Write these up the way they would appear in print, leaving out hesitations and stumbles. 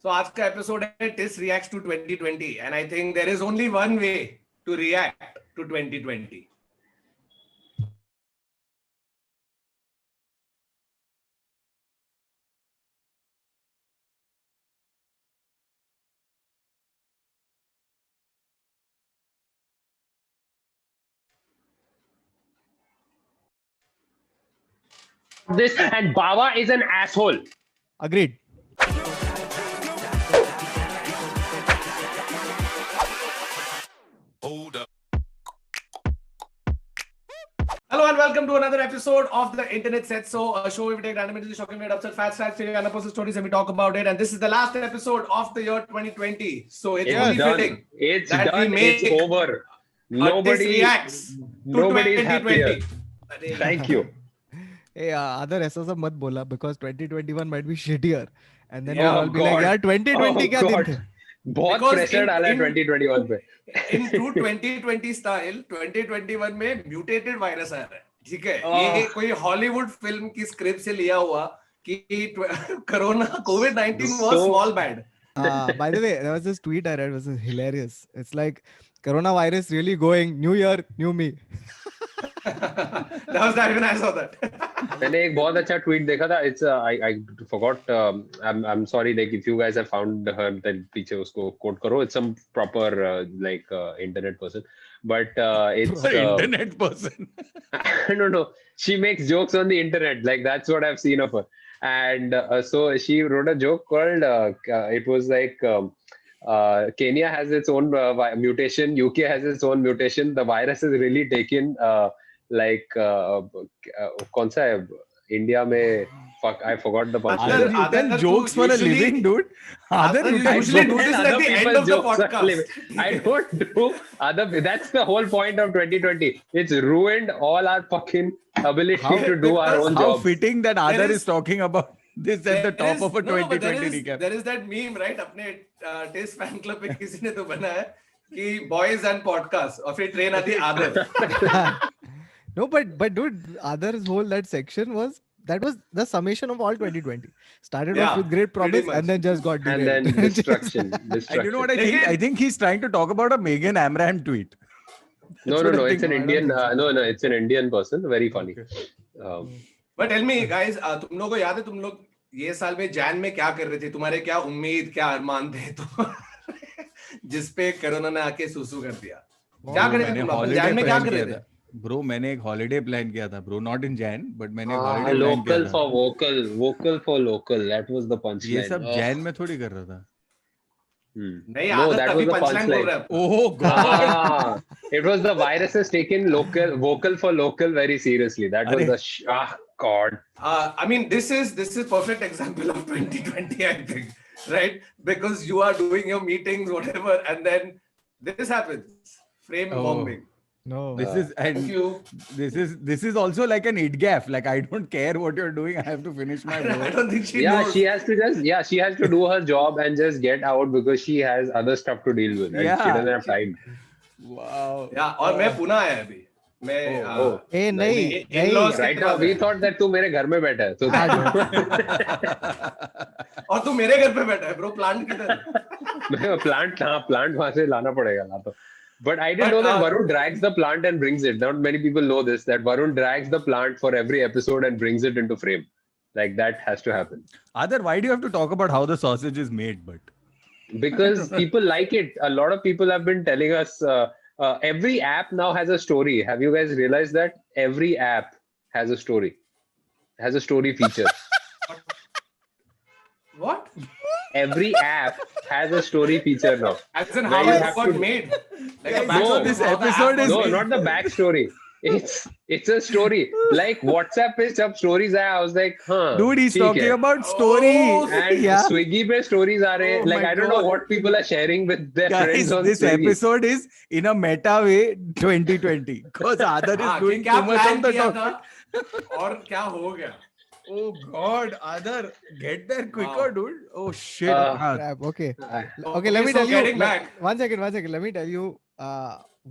So आज का episode है TIS reacts to 2020 and I think there is only one way to react to 2020. This and Baba is an asshole. Agreed. Hello and welcome to another episode of the Internet Said So, a show where we take random images, shocking, made upset facts, unopposed stories, and we talk about it. And this is the last episode of the year 2020. So it's only done. fitting It's that done. we make It's over. Nobody reacts to Nobody is 2020. happier. Thank you. Hey, other ऐसा सब मत बोला because 2021 might be shittier, and then Yeah, we'll all be like, God. यार 2020 क्या दिन थे? बहुत Because pressure डाला है 2021 पे. In true 2020 style, 2021 में mutated virus आ रहा है. ठीक है, ये कोई हॉलीवुड फिल्म की स्क्रिप्ट से लिया हुआ कि corona COVID-19 was small bad. By the way, there was this tweet I read, it was hilarious. It's like coronavirus really going, new year, new me. That was that, even I saw that. मैंने एक बहुत अच्छा tweet देखा था. It's I forgot. I'm sorry. Like if you guys have found her, then पीछे उसको quote करो. It's some proper internet person. But it's internet person. I don't know. She makes jokes on the internet. Like that's what I've seen of her. And so she wrote a joke called. It was like. Kenya has its own mutation. UK has its own mutation. The virus has really taken कौन सा है India में? Fuck, I forgot the punchline. You tell jokes for a living, dude. Other you usually do this at the end of the jokes are podcast. living. I don't do other. That's the whole point of 2020. It's ruined all our fucking ability to do our own How job. fitting that There Adar is- is talking about this at the There top is- of a no, but 2020 recap. There is that meme, right? अपने test fan club पे किसी ने तो बनाया कि boys and podcast और फिर train आती आदर. No, but dude, Other's whole that section was the summation of all 2020. Started Yeah, off with great pretty promise much. and then just got And derailed. then destruction. And you know what I think? Again- I think he's trying to talk about a Megan Amram tweet. No, what I no. It's think. an I don't Indian. think so. No, it's an Indian person. Very funny. But tell me guys, तुम लोगों को याद है तुम लोग ये साल में जैन में क्या कर रहे थे? तुम्हारे क्या उम्मीद, क्या अरमान थे तो जिस पे कोरोना ने आके सुसु कर दिया? क्या कर रहे थे मैंने तुम लोग? holiday जैन में क्या plan कर रहे किया थे? था. Bro, मैंने एक हॉलिडे प्लान किया था bro, not in Jain but मैंने हॉलिडे प्लान Local किया for था. vocal. Vocal for local. That was the ये punchline. सब जैन में थोड़ी कर रहा था. नहीं, No, आदत that अभी was the पंचलाइन बोल punchline. रहा है. Oh god. It was the virus has taken vocal for local very seriously. That was Arre. the God. I mean, this is perfect example of 2020, I think, right? Because you are doing your meetings, whatever, and then this happens. Frame Oh. bombing. No. This is Thank and you. this is also like an id gaff. Like I don't care what you're doing. I have to finish my I work. don't think she Yeah, knows. she has to do her job and just get out because she has other stuff to deal with. And Yeah. she doesn't have time. Wow. Yeah, और मैं पुणे आया अभी. मैं Oh. Hey, नहीं, in-laws Right के now, pass we है. thought that तू मेरे घर में बैठा है. So और तू मेरे घर पे बैठा है, bro. Plant किधर? plant वहां से लाना पड़ेगा ला तो. But I didn't But, know that Varun drags the plant and brings it. Not many people know this, that Varun drags the plant for every episode and brings it into frame. Like that has to happen. Adar, why do you have to talk about how the sausage is made? But Because people like it. A lot of people have been telling us every app now has a story. Have you guys realized that? Every app has a story. Has a story feature. What? Every app has a story feature now. As in Where how you it have got to- made? Like a No, backstory this of how the episode app is- No, was made. not the backstory. It's a story. Like WhatsApp पे जब stories आया, I was like, huh. dude, he's ठीक talking है. about story. Oh, And Yeah. Swiggy पे stories आ रहे हैं. Oh Like my I don't know God. what people are sharing with their Guys, friends on this Swiggy. episode is in a meta way 2020 because Adar is हाँ, कि doing क्या too much plan of the किया talk. था और क्या हो गया? Oh God, Adar, get there quicker, Wow. dude. Oh shit. Crap, okay. I- Okay, let me so tell you. getting back. One second. Let me tell you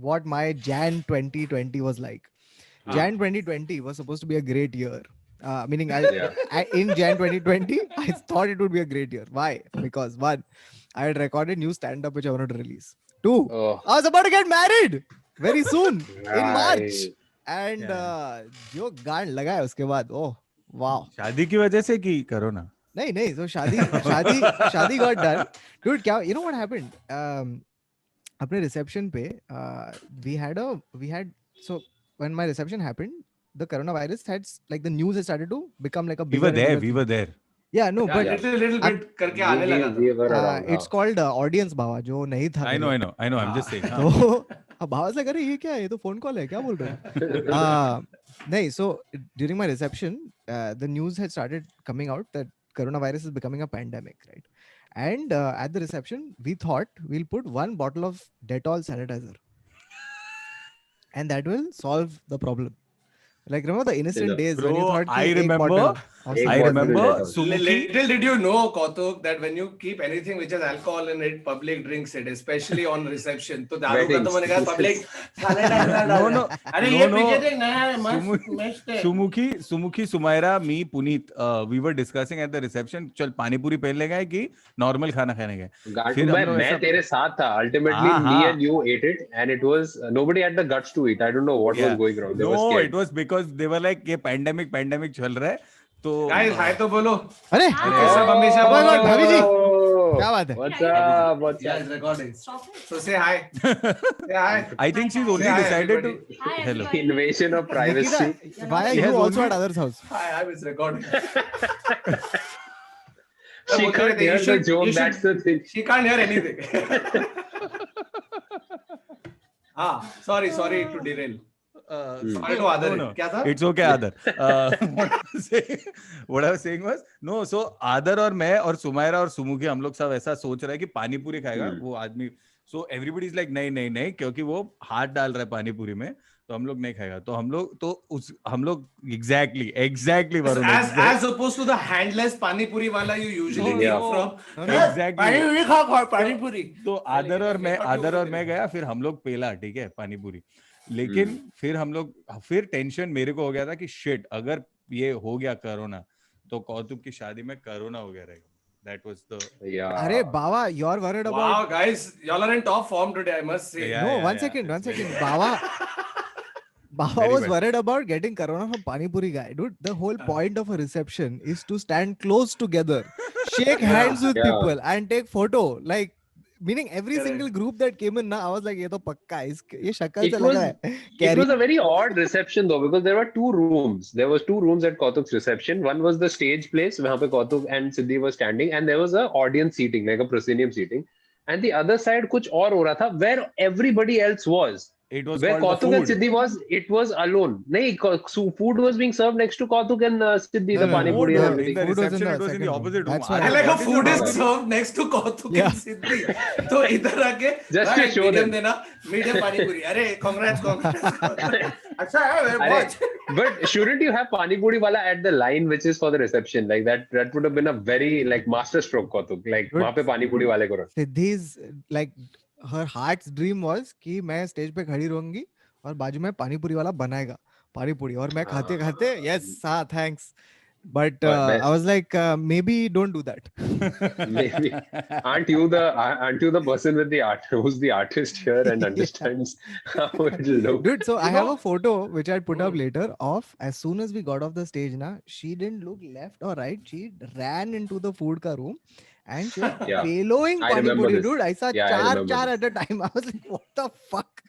what my Jan 2020 was like. Jan 2020 was supposed to be a great year. Meaning Yeah. in Jan 2020, I thought it would be a great year. Why? Because one, I had recorded new stand-up which I wanted to release. Two, Oh, I was about to get married very soon in March. right. And Yeah. जो गांड लगा है उसके बाद, oh wow. शादी की वजह से कि कोरोना? नहीं, so शादी got done. Dude, क्या, you know what happened? अपने reception पे, we had, so when my reception happened, the coronavirus had, like, the news had started to become like a We bigger were and there. bigger We thing. were there. Yeah, no, Yeah, but little bit करके आने लगा था. We were around. it's called audience भावा, जो नहीं था I know. पहले. I'm just saying. तो भावा से करे ये क्या है, ये तो phone call है, क्या बोल रहे हो? नहीं, so during my reception, the news had started coming out that coronavirus is becoming a pandemic, right? And at the reception, we thought we'll put one bottle of Dettol sanitizer, and that will solve the problem. Like, remember the innocent days when you Bro, thought I कि एक remember- bottle of I I sanitizer. remember Dettol. Sumuki. Little did you know, Kautuk, that when you keep anything which has alcohol in it, public drinks it, especially on reception. तो दारू का तो मैंने कहा public. No. अरे No, ये no. पीछे देख नया है, मस्त है. Sumuki, Sumaira, me, Puneet, we were discussing at the reception. चल पानी पूरी पहले गए कि नॉर्मल खाना खाने गए? फिर हम लोग मैं ऐसा- तेरे साथ था. Ultimately, हाँ, me हाँ. and you ate it, and it was nobody had the guts to eat. I don't know what was going wrong. They were No, scared. it was because they were like ये pandemic चल रहा है तो Guys, hi तो बोलो. अरे ये सब हमेशा Oh my God, बोलते भाभी जी. Oh, क्या बात है? What's up? What's Yeah, up? it's recording. Stop it. So say hi. Say hi. I think she's only Hi, decided to everybody. Hi, hello. everybody. Invasion of privacy. Nikita, why are She you has also only- at others' house? Hi, it's recording. She can't hear the joke. That's the thing. She can't hear anything. Sorry to derail. Sorry to Adar. No. क्या था? It's okay, Adar. What I was saying was, no, so Adar और मैं और सुमायरा और सुमुखी हम लोग सब ऐसा सोच रहे हैं कि पानी पूरी खाएगा वो आदमी. So everybody is like नहीं क्योंकि वो हाथ डाल रहा है पानी पूरी में तो हम लोग नहीं खाएगा. तो हम लोग exactly Varun. As opposed to the handless pani puri wala you usually get from. Exactly. पानी पूरी खाओ पानी पूरी. तो आदर और मैं गया फिर हम लोग पेला ठीक है पानी पूरी. लेकिन फिर टेंशन मेरे को हो गया था कि शिट अगर ये हो गया कोरोना तो कौतुक की शादी में कोरोना हो गया रहेगा. That was the Yeah. अरे बाबा, you're worried about. Wow, guys, y'all are in top form today, I must say. Yeah. No, one second. Baba Very was well. worried about getting corona from Pani Puri guy. Dude, the whole point of a reception is to stand close together, shake hands with Yeah. people, and take photo. Like, meaning every Correct. single group that came in, I was like, ये तो पक्का है, ये शक्ल It से लग रहा was- है. It was a very odd reception though because there were two rooms. There was two rooms at Kautuk's reception. One was the stage place where Kautuk and Siddhi were standing, and there was a audience seating, like a proscenium seating. And the other side, कुछ और हो रहा था where everybody else was. it was Where called the Kautuk and food. Siddhi was, it was alone. No, food was being served next to Kautuk and Siddhi, the No, pani no, puri no, and In everything. the Food was in reception, the it was in the second room. opposite room. That's why- I like how What food the is fuck? served next to Kautuk Yeah. and Siddhi. तो इधर आके Just to show medium them. देना, medium pani puri. अरे congrats. अच्छा है very much. But shouldn't you have pani puri wala at the line which is for the reception? Like that would have been a very like master stroke, Kautuk. Like Good. वहाँ पे pani puri वाले को रख. Siddhi's, like, her heart's dream was कि मैं stage पे खड़ी रहूंगी और बाजू में पानी पूरी वाला बनाएगा पानी पूरी और मैं खाते खाते yes हाँ thanks but मैं- I was like maybe don't do that. Maybe. Aren't you the person with the art who's the artist here and understands how it'll look? Dude, so I have a photo which I put up later of as soon as we got off the stage na, she didn't look left or right, she ran into the food ka room and she was Yeah. pillowing I pani remember puri. this. Dude, I saw Yeah, I remember चार this. at a time. I was like, what the fuck?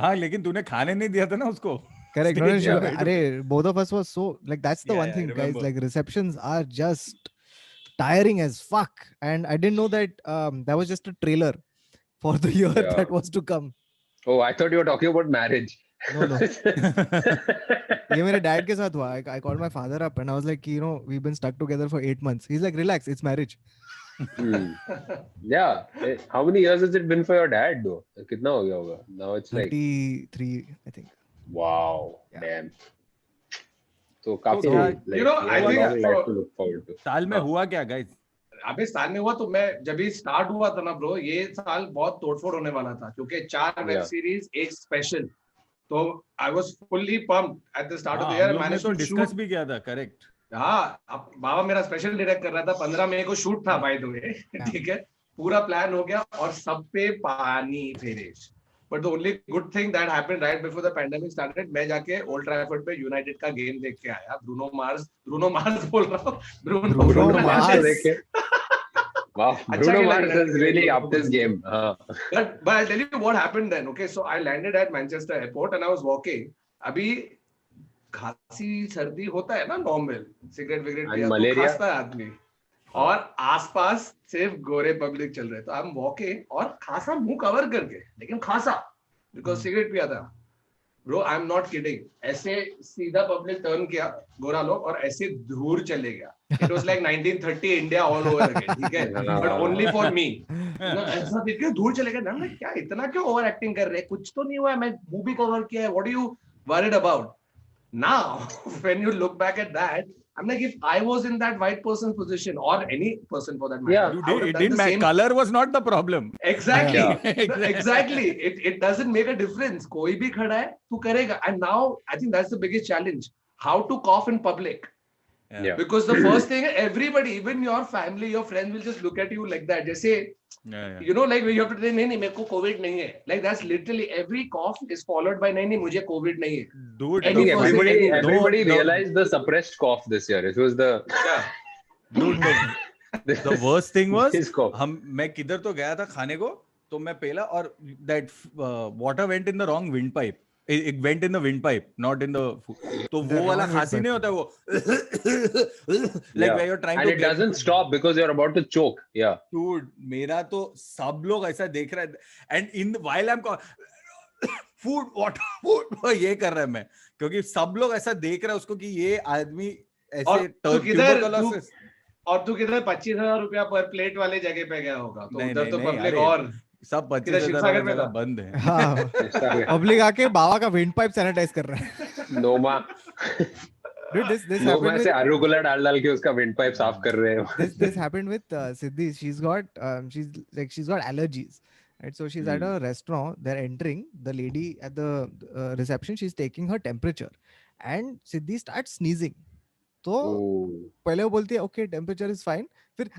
हाँ लेकिन तूने खाने नहीं दिया था ना उसको. Correct. No, Stage sure. पे. Arey, both of us was so like that's the Yeah, one yeah, I thing, guys. remember. Like receptions are just tiring as fuck, and I didn't know that that was just a trailer for the year Yeah. that was to come. Oh, I thought you were talking about marriage. No, no. ये मेरे dad के साथ हुआ. I called my father up and I was like, you know, we've been stuck together for 8 months. He's like, relax, it's marriage. Hmm. Yeah. How many years has it been for your dad though? कितना हो गया होगा? Now it's like 33, I think. wow, Yeah. damn. So काफी क्या- like, You know, you I have a think long life to look forward to. साल में हुआ क्या guys? अबे साल में हुआ तो मैं जब ये स्टार्ट हुआ था ना ब्रो ये साल बहुत तोड़फोड़ होने वाला था क्योंकि 4 वेब Yeah. सीरीज एक स्पेशल तो I was fully pumped at the start of the year. हम I लोग ने managed तो to डिस्कस shoot. भी किया था, करेक्ट. हाँ, अब बाबा मेरा स्पेशल डायरेक्ट कर रहा था, 15 मई को शूट था बाय द वे. ठीक है, पूरा प्लान हो गया और सब पे पानी फेरे. But the only good thing that happened right before the pandemic started, मैं जाके ओल्ड ट्रैफर्ड पे यूनाइटेड का गेम देख के आया. ब्रूनो मार्स बोल रहा हूँ, Bruno Bruno Mars. Mars देखे. Wow, अच्छा Bruno खेला Mars has United. really upped his game. But I'll tell you what happened then. Okay, so I landed at Manchester airport and I was walking. अभी खांसी सर्दी होता है ना normal, cigarette विगरेट पिया तो malaria. खांसता है आदमी, और आसपास सिर्फ गोरे पब्लिक चल रहे. तो आई एम वॉकिंग और खांसा मुंह कवर करके, लेकिन खांसा बिकॉज सिगरेट पिया था. Bro I am not kidding, ऐसे सीधा पब्लिक टर्न किया गोरा लोग और ऐसे दूर चले गया. It was like 1930 India all over again. ठीक है, बट ओनली फॉर मी. ऐसा देख के दूर चले गए ना. मैं क्या इतना क्यों ओवर एक्टिंग कर रहे हैं, कुछ तो नहीं हुआ है, मैं मुंह भी कवर किया है, what are you worried about. Now, when you look back at that, I'm like, if I was in that white person's position or any person for that matter, Yeah. I would have It done didn't the matter. same. Color was not the problem. Exactly. Yeah. Exactly. It doesn't make a difference. कोई भी खड़ा है, तू करेगा. And now, I think that's the biggest challenge. How to cough in public. Yeah. Because the first thing, everybody, even your family, your friends will just look at you like that. जैसे, you know, like you have to say, नहीं मेरे को COVID नहीं है. Like that's literally every cough is followed by नहीं मुझे COVID नहीं है. Dude, I think everybody no. realized the suppressed cough this year. It was the Dude, the worst thing was his cough. मैं किधर तो गया था खाने को, तो मैं पहला और that water went in the wrong windpipe. It went in the windpipe, not in the food. तो वो वाला खांसी नहीं होता वो. Like where you're trying and to it get doesn't stop because you're about to choke. Yeah. Dude, मेरा तो सब लोग ऐसा देख रहा है. And in while I'm food, water, food, ये कर रहा है मैं, क्योंकि सब लोग ऐसा देख रहा है उसको कि ये आदमी ऐसे tuberculosis. और तू किधर 25,000 रुपया पर प्लेट वाले जगह पे गया होगा, तो उधर तो पब्लिक अरे, और सब किधर शिवसागर में 25,000 था? बंद है. हाँ, पब्लिक आके बाबा का विंड पाइप सैनिटाइज कर रहा है. Noma. Dude, this Noma happened से with arugula डाल के उसका wind pipe साफ कर रहे हैं. this happened with Siddhi. She's got allergies. Right, so she's at a restaurant. They're entering. The lady at the reception, she's taking her temperature, and Siddhi starts sneezing. तो पहले वो बोलती है okay, temperature is fine. फिर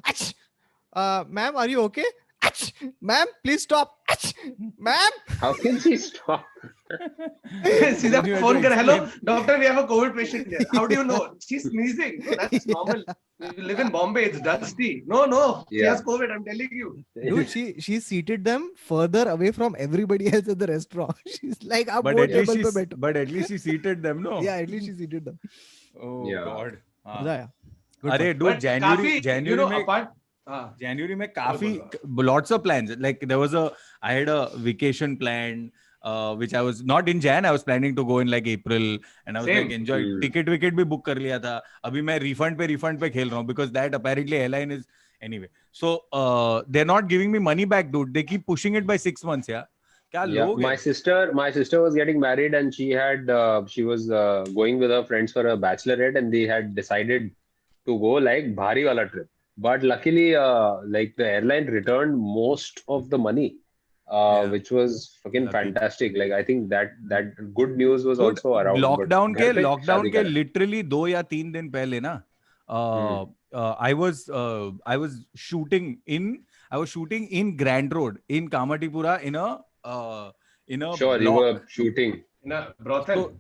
ma'am, are you okay? Ma'am, please stop. Ma'am, How can she stop? सीधा phone कर, hello doctor, we have a COVID patient here. How do you know? She's sneezing. No, that's normal. You live in Bombay, it's dusty. No, she has COVID, I'm telling you. dude, she seated them further away from everybody else at the restaurant. She's like, आप But वो at least table पे बैठो. but at least she seated them, no? Yeah, at least she seated them. Oh Yeah. God. हाँ. मजा आया. Good अरे fun. dude, But काफी, January you know, में apart, January में काफी lots of plans. Like I had a vacation planned, which I was not in Jan. I was planning to go in like April, and I was Same. like enjoy. Ticket भी book कर लिया था. अभी मैं refund पे खेल रहा हूँ because that apparently airline is anyway. So they're not giving me money back, dude. They keep pushing it by 6 months. Yeah. क्या लोग My sister was getting married and she was going with her friends for a bachelorette and they had decided to go like bhari wala trip. But luckily, like the airline returned most of the money, which was fucking fantastic. Like I think that good news was also around. Lockdown के literally 2 या 3 दिन पहले ना, I was shooting in Grand Road in Kamatipura in a Sure, block. you were shooting. in a brothel.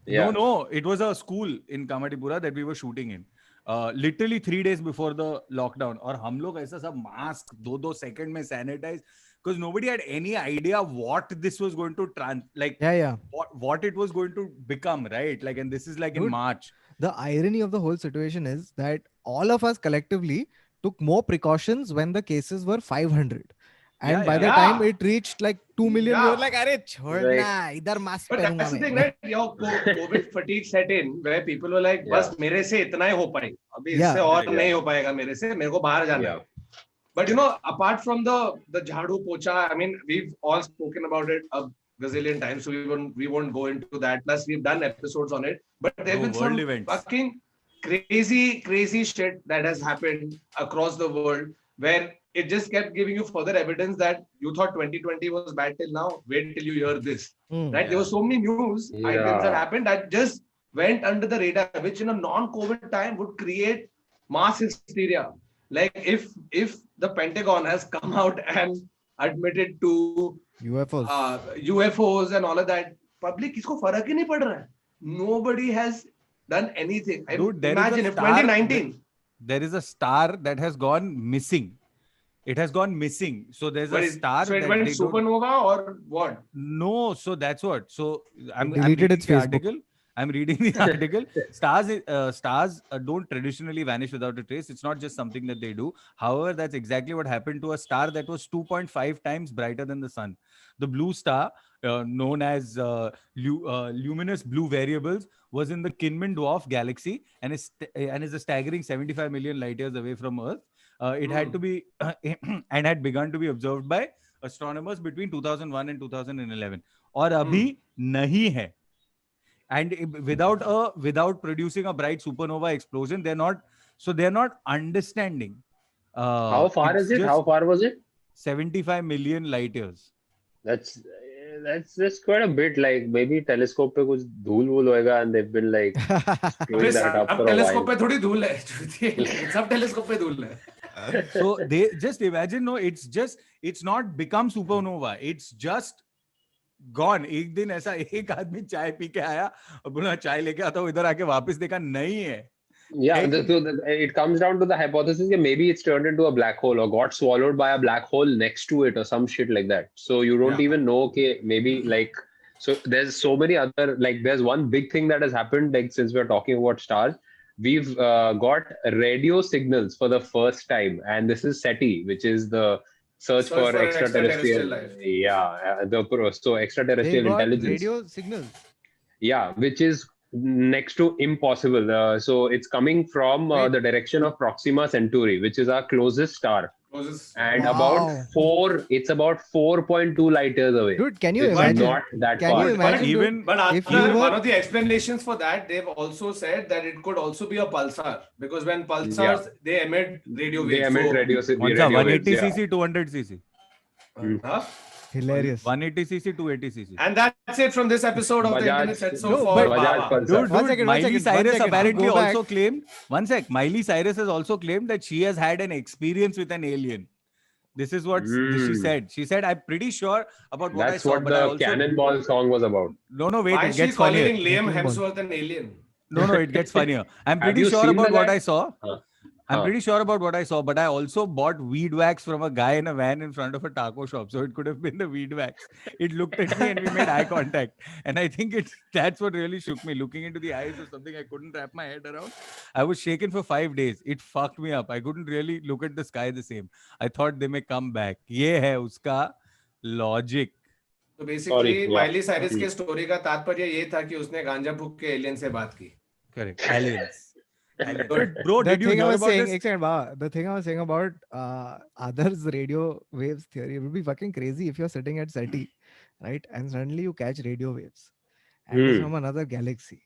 Yeah. No, it was a school in Kamatipura that we were shooting in. Literally 3 days before the lockdown, और हम लोग ऐसा सब mask 2 second में sanitise, because nobody had any idea what this was going to what it was going to become, right? Like, and this is like in Dude, March. The irony of the whole situation is that all of us collectively took more precautions when the cases were 500. And by the time it reached like 2 million, we were like, "Arey, chhodna, idhar mask But पहनूंगा that's the मैं." thing, right? Your COVID fatigue set in, where people were like, बस मेरे से इतना ही हो पाएगा, अभी इससे और नहीं हो पाएगा मेरे से, मेरे को बाहर जाना है. But you know, apart from the jhadu pocha, I mean, we've all spoken about it a gazillion times, so we won't go into that. Plus, we've done episodes on it. But there've been some fucking crazy shit that has happened across the world, where it just kept giving you further evidence that you thought 2020 was bad till now. Wait till you hear this. Right? There were so many news items that happened that just went under the radar, which in a non-COVID time would create mass hysteria. Like if the Pentagon has come out and admitted to UFOs and all of that, public इसको फर्क ही नहीं पड़ रहा है. Nobody has done anything. Dude, imagine if 2019. There is a star that has gone missing. It has gone missing. So there's a star. So it went supernova or what? No, so that's what. So I'm deleted its reading the Facebook. article. I'm reading the article. Stars don't traditionally vanish without a trace. It's not just something that they do. However, that's exactly what happened to a star that was 2.5 times brighter than the sun. The blue star, known as luminous blue variables, was in the Kinman dwarf galaxy and is a staggering 75 million light years away from Earth. It had to be and had begun to be observed by astronomers between 2001 and 2011. और अभी नहीं है. And without producing a bright supernova explosion, they're not understanding. How far is it? How far was it? 75 million light years. That's quite a bit. Like maybe telescope पे कुछ धूल वूल होएगा and they've been like showing that up for a while. telescope पे थोड़ी धूल है. सब telescope पे धूल है. So they just imagine, no, it's not become supernova. It's just gone. एक दिन ऐसा एक आदमी चाय पी के आया और बोला चाय लेके आता हूँ, इधर आके वापस देखा नहीं है. Yeah, it comes down to the hypothesis that maybe it's turned into a black hole or got swallowed by a black hole next to it or some shit like that. So you don't even know, okay, maybe like, so there's so many other, like there's one big thing that has happened, like since we're talking about stars, we've got radio signals for the first time, and this is SETI, which is the search for extraterrestrial life. Yeah, so extraterrestrial intelligence. Radio signals. Yeah, which is next to impossible. So it's coming from the direction of Proxima Centauri, which is our closest star. And it's about 4.2 light years away. Dude, can you it's imagine? Not that far. You imagine, but after one of the explanations for that, they've also said that it could also be a pulsar, because when pulsars they emit radio waves. They emit radio 180 cc, 200 cc. Hilarious. 180 cc, 280 cc. And that's it from this episode of the Internet Said So for Dude, Miley Cyrus apparently also claimed. One sec. Miley Cyrus has also claimed that she has had an experience with an alien. This is what she said. She said, "I'm pretty sure about what I saw." That's what the Cannonball song was about. No, wait. Why it is gets she calling funnier. Liam Hemsworth an alien? No, it gets funnier. I'm pretty sure about what I saw. I'm pretty sure about what I saw, but I also bought weed wax from a guy in a van in front of a taco shop. So it could have been the weed wax. It looked at me and we made eye contact. And I think that's what really shook me. Looking into the eyes of something I couldn't wrap my head around. I was shaken for 5 days. It fucked me up. I couldn't really look at the sky the same. I thought they may come back. ये है उसका logic. So basically, Miley Cyrus के story का तात्पर्य ये था कि उसने गांजा फूक के alien से बात की. Correct. Aliens. Bro, did you hear about this? The thing I was saying about others' radio waves theory, it would be fucking crazy if you're sitting at SETI, right? And suddenly you catch radio waves. And it's from another galaxy.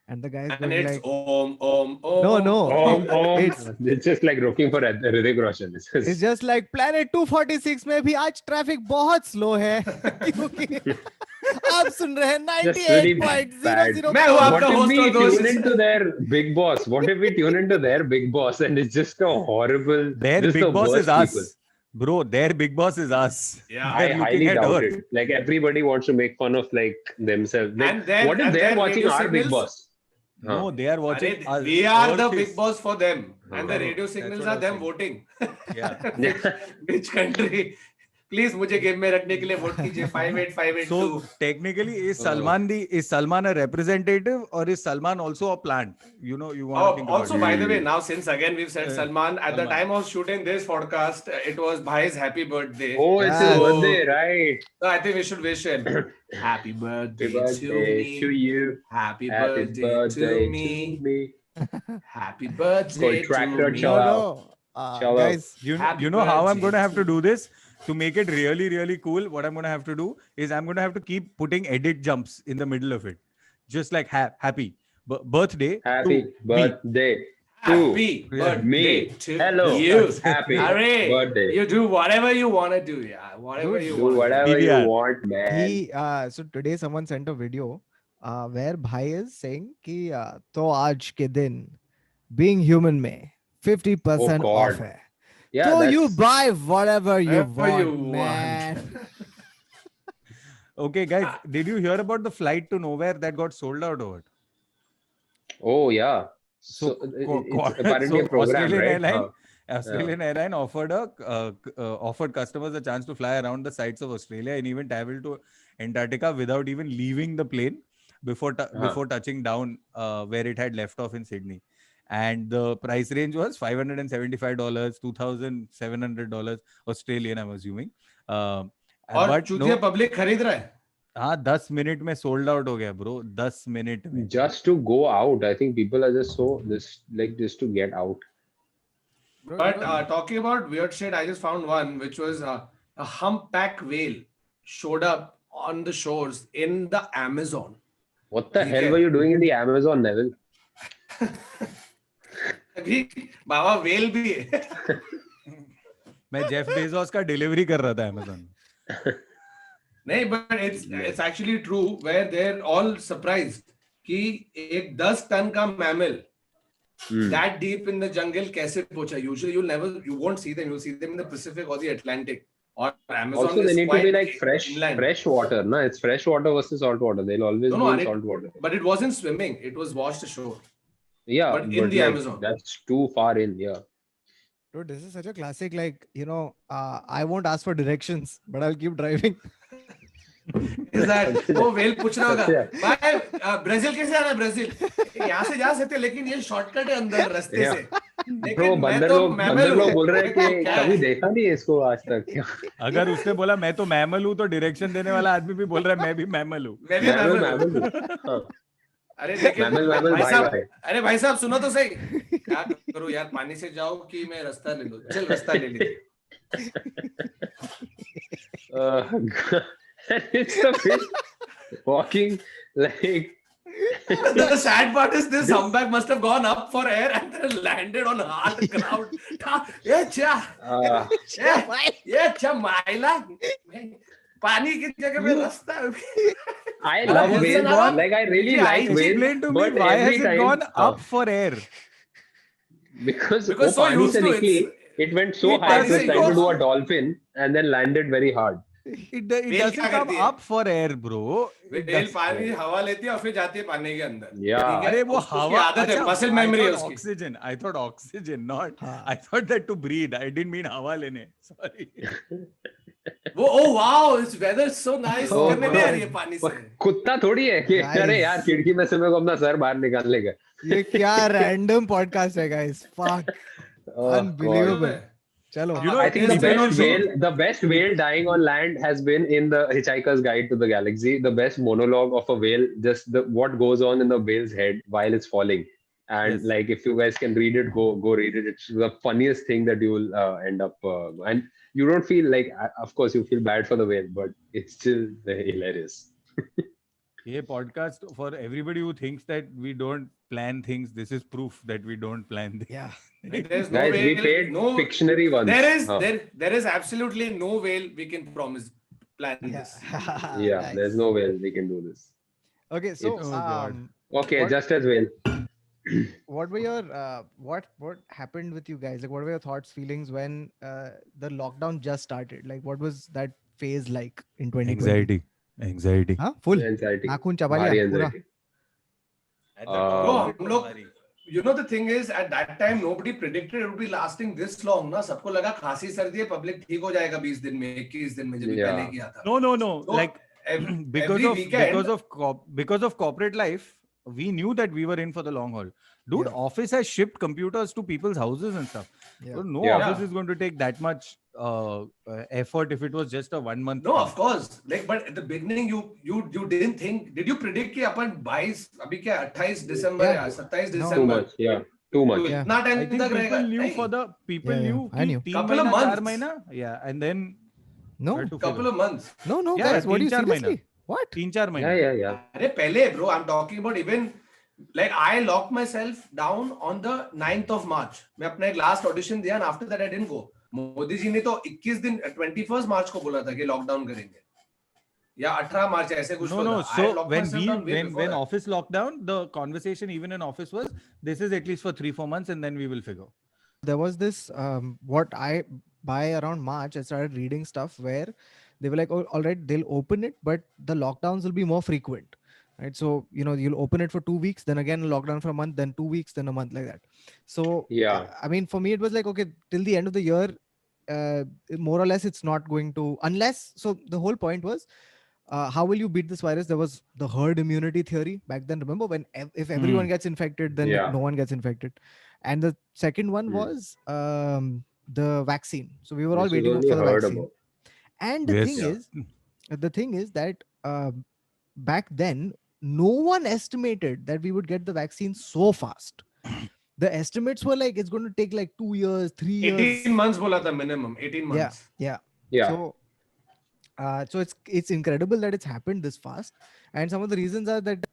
And the guy is going it's like... Om. No. It's just like looking for Hrithik Roshan. It's just like planet 246 में भी आज traffic बहुत slow है. क्योंकि आप सुन रहे हैं 98.00. What if we tune into their big boss? What if we tune into their big boss and it's just a horrible... Their big boss is us. Bro, their big boss is us. Yeah, I highly doubt it. Like everybody wants to make fun of like themselves. Like, what if they're watching our big boss? No, they are watching us. We are the big boss for them. And the radio signals are them voting. Yeah. Which country? Please मुझे game में रखने के लिए vote कीजिए 58582. So technically, is Salman a representative or is Salman also a plant? You know, you want to think also, about by the way, now since again we've said Salman, at the time of shooting this podcast, it was Bhai's happy birthday. Oh, it's his birthday, right? So I think we should wish him happy birthday to you. Happy birthday to me. Happy birthday to me. Guys, you know how I'm going to have to do this? To make it really, really cool, what I'm going to have to do is I'm going to have to keep putting edit jumps in the middle of it. Just like happy birthday. Happy birthday. Happy Yeah. birthday Me. to Hello. you. Happy Arey, birthday. you do whatever you want to do, yeah. Whatever Dude, you Do want. whatever you PVR. want, man. He so today someone sent a video where bhai is saying कि तो आज के दिन being human में 50% Oh, off God. है. Yeah, So that's you buy whatever you Whatever you want, man. Okay, guys, did you hear about the flight to nowhere that got sold out or what? Oh yeah. So, It's apparently so a program, Australian right? Airline, Australian Airline offered customers a chance to fly around the sites of Australia and even travel to Antarctica without even leaving the plane before touching down where it had left off in Sydney. And the price range was $575, $2,700 Australian, I'm assuming. और But चूतिया no, public खरीद रहा है. हाँ 10 minute में sold out हो गया bro 10 minute में. Just to go out. I think people are just so just to get out. Bro, But you know, talking about weird shit, I just found one which was a humpback whale showed up on the shores in the Amazon. What the hell Okay. were you doing in the Amazon, Neville? अभी बाबा whale भी है. मैं Jeff Bezos का delivery कर रहा था Amazon में. नहीं, but it's actually true where they're all surprised कि एक 10 टन का mammal that deep in the jungle कैसे पहुंचा. Usually you won't see them. You'll see them in the Pacific or the Atlantic or Amazon. Also, they is need to quite be like inland. fresh water. No, it's fresh water versus salt water. They'll always No, be no, in Anik, salt water. but it wasn't swimming. It was washed ashore. Yeah, but in the like, Amazon. That's too far in. Yeah. dude, this is such a classic. Like, you know, I won't ask for directions, but I'll keep driving. Is that वो whale पूछ रहा होगा अच्छा। भाई Brazil कैसे आना है Brazil यहाँ से जा सकते हैं लेकिन ये शॉर्टकट है अंदर रास्ते से. Bro, लेकिन मैं बंदर तो लोग mammal हूँ. बोल रहे हैं कि क्या कभी है? देखा नहीं है इसको आज तक. अगर उसने बोला मैं तो मैमल हूँ तो डायरेक्शन देने वाला आदमी भी बोल रहा है मैं भी मैमल हूँ. मैं भी mammal हूँ. हाँ. अरे लेकिन मैमल भाई साहब भाई. अरे भाई साहब सुनो तो सही. क्या करूँ यार पानी से जाओ कि मैं रास्ता ले लूँ. चल रास्ता ले लीजिए. It's the fish walking like. The sad part is this humpback must have gone up for air and then landed on hard ground. ये क्या माइला पानी की जगह पे रास्ता. I love has it whales. gone? Like I really like whales. Explain to me but why has every it time, gone up for air? Because Because वो so पानी used से to निकली, it's- it went so it high, it was doesn't trying to go- do a dolphin and then landed very hard. It Whale doesn't क्या come करती है? up for air, bro. It whale does- पानी हवा लेती है और फिर जाती है पानी के अंदर. Yeah. ठीक है? अरे वो उसकी हवा आदत है. अच्छा, मसल I मेमोरी है thought उसकी. oxygen. I thought oxygen, not. हाँ. I thought that to breathe. I didn't mean हवा लेने. Sorry. वो oh wow it's weather so nice Oh, करने नहीं आ रही है God. पानी से. कुत्ता थोड़ी है कि Nice. अरे यार खिड़की में से मेरे को अपना सर बाहर निकाल लेगा. ये क्या random podcast है, guys? Fuck. Oh, Unbelievable. God. चलो. You know, I think the It's been best also- whale, the best whale dying on land has been in the Hitchhiker's Guide to the Galaxy. The best monologue of a whale, just what goes on in the whale's head while it's falling. And Yes. like, if you guys can read it, go read it. It's the funniest thing that you will end up. And you don't feel like, of course, you feel bad for the whale, but it's still hilarious. ये podcast for everybody who thinks that we don't plan things. This is proof that we don't plan things. Yeah. There's no Guys, we whale, paid no fictionary ones. there is absolutely no whale we can promise plan this. Yeah, Nice. there's no way we can do this. Okay, so Oh, God. Okay, What- just as whale. what were your what happened with you guys? Like, what were your thoughts, feelings when the lockdown just started? Like, what was that phase like in 2020? Anxiety. Huh? Full. Anxiety. नाखून चबा भारी लिया पूरा. anxiety. हम लोग you know the thing is at that time nobody predicted it would be lasting this long ना. सबको लगा खांसी सर्दी है पब्लिक ठीक हो जाएगा 20 दिन में 21 दिन में जब Yeah. पहले किया था. No. So, Like because every of weekend, because of corporate life, we knew that we were in for the long haul. Dude, Yeah. office has shipped computers to people's houses and stuff. Yeah. So no Yeah. office is going to take that much effort if it was just a 1 month. no of course like but at the beginning you didn't think did you predict कि अपन 22 अभी क्या 28 दिसंबर Yeah. है 27 No. Too दिसंबर much. Yeah. Too much. Yeah. इतना I time think तक रहेगा people knew नहीं. for the people Yeah, knew I knew. कि 3 Couple of महीना 4 months. महीना yeah and then No, where to couple follow. of months. no, Yeah, guys. What do you 3-4 महीना. seriously? What? 3-4 Yeah, महीना yeah, yeah. अरे पहले bro I'm talking about even Like I locked myself down on the 9th of March. मैं अपना एक last audition दिया and after that I didn't go. Modi ji ने तो 21 दिन 21 मार्च को बोला था कि लॉकडाउन करेंगे या 18 मार्च ऐसे कुछ तो No. था. I So locked when myself down way before when that. office lockdown, the conversation even in office was, this is at least for 3-4 months, and then we will figure. There was this what I by around March I started reading stuff where they were like, oh, all right, they'll open it, but the lockdowns will be more frequent, right? So you'll open it for 2 weeks, then again lockdown for a month, then 2 weeks, then a month, like that. So Yeah. I mean, for me it was like, okay, till the end of the year, more or less it's not going to, unless, so the whole point was, how will you beat this virus? There was the herd immunity theory back then. Remember when if everyone gets infected, then Yeah. no one gets infected. And the second one Hmm. was the vaccine. So we were all This was waiting only for the heard vaccine. about. And the Yes. thing Yeah. is, the thing is that back then no one estimated that we would get the vaccine so fast. The estimates were like it's going to take like 2 years, 3 years. 18 months बोला था minimum. 18 months. Yeah. Yeah. So it's incredible that it's happened this fast, and some of the reasons are that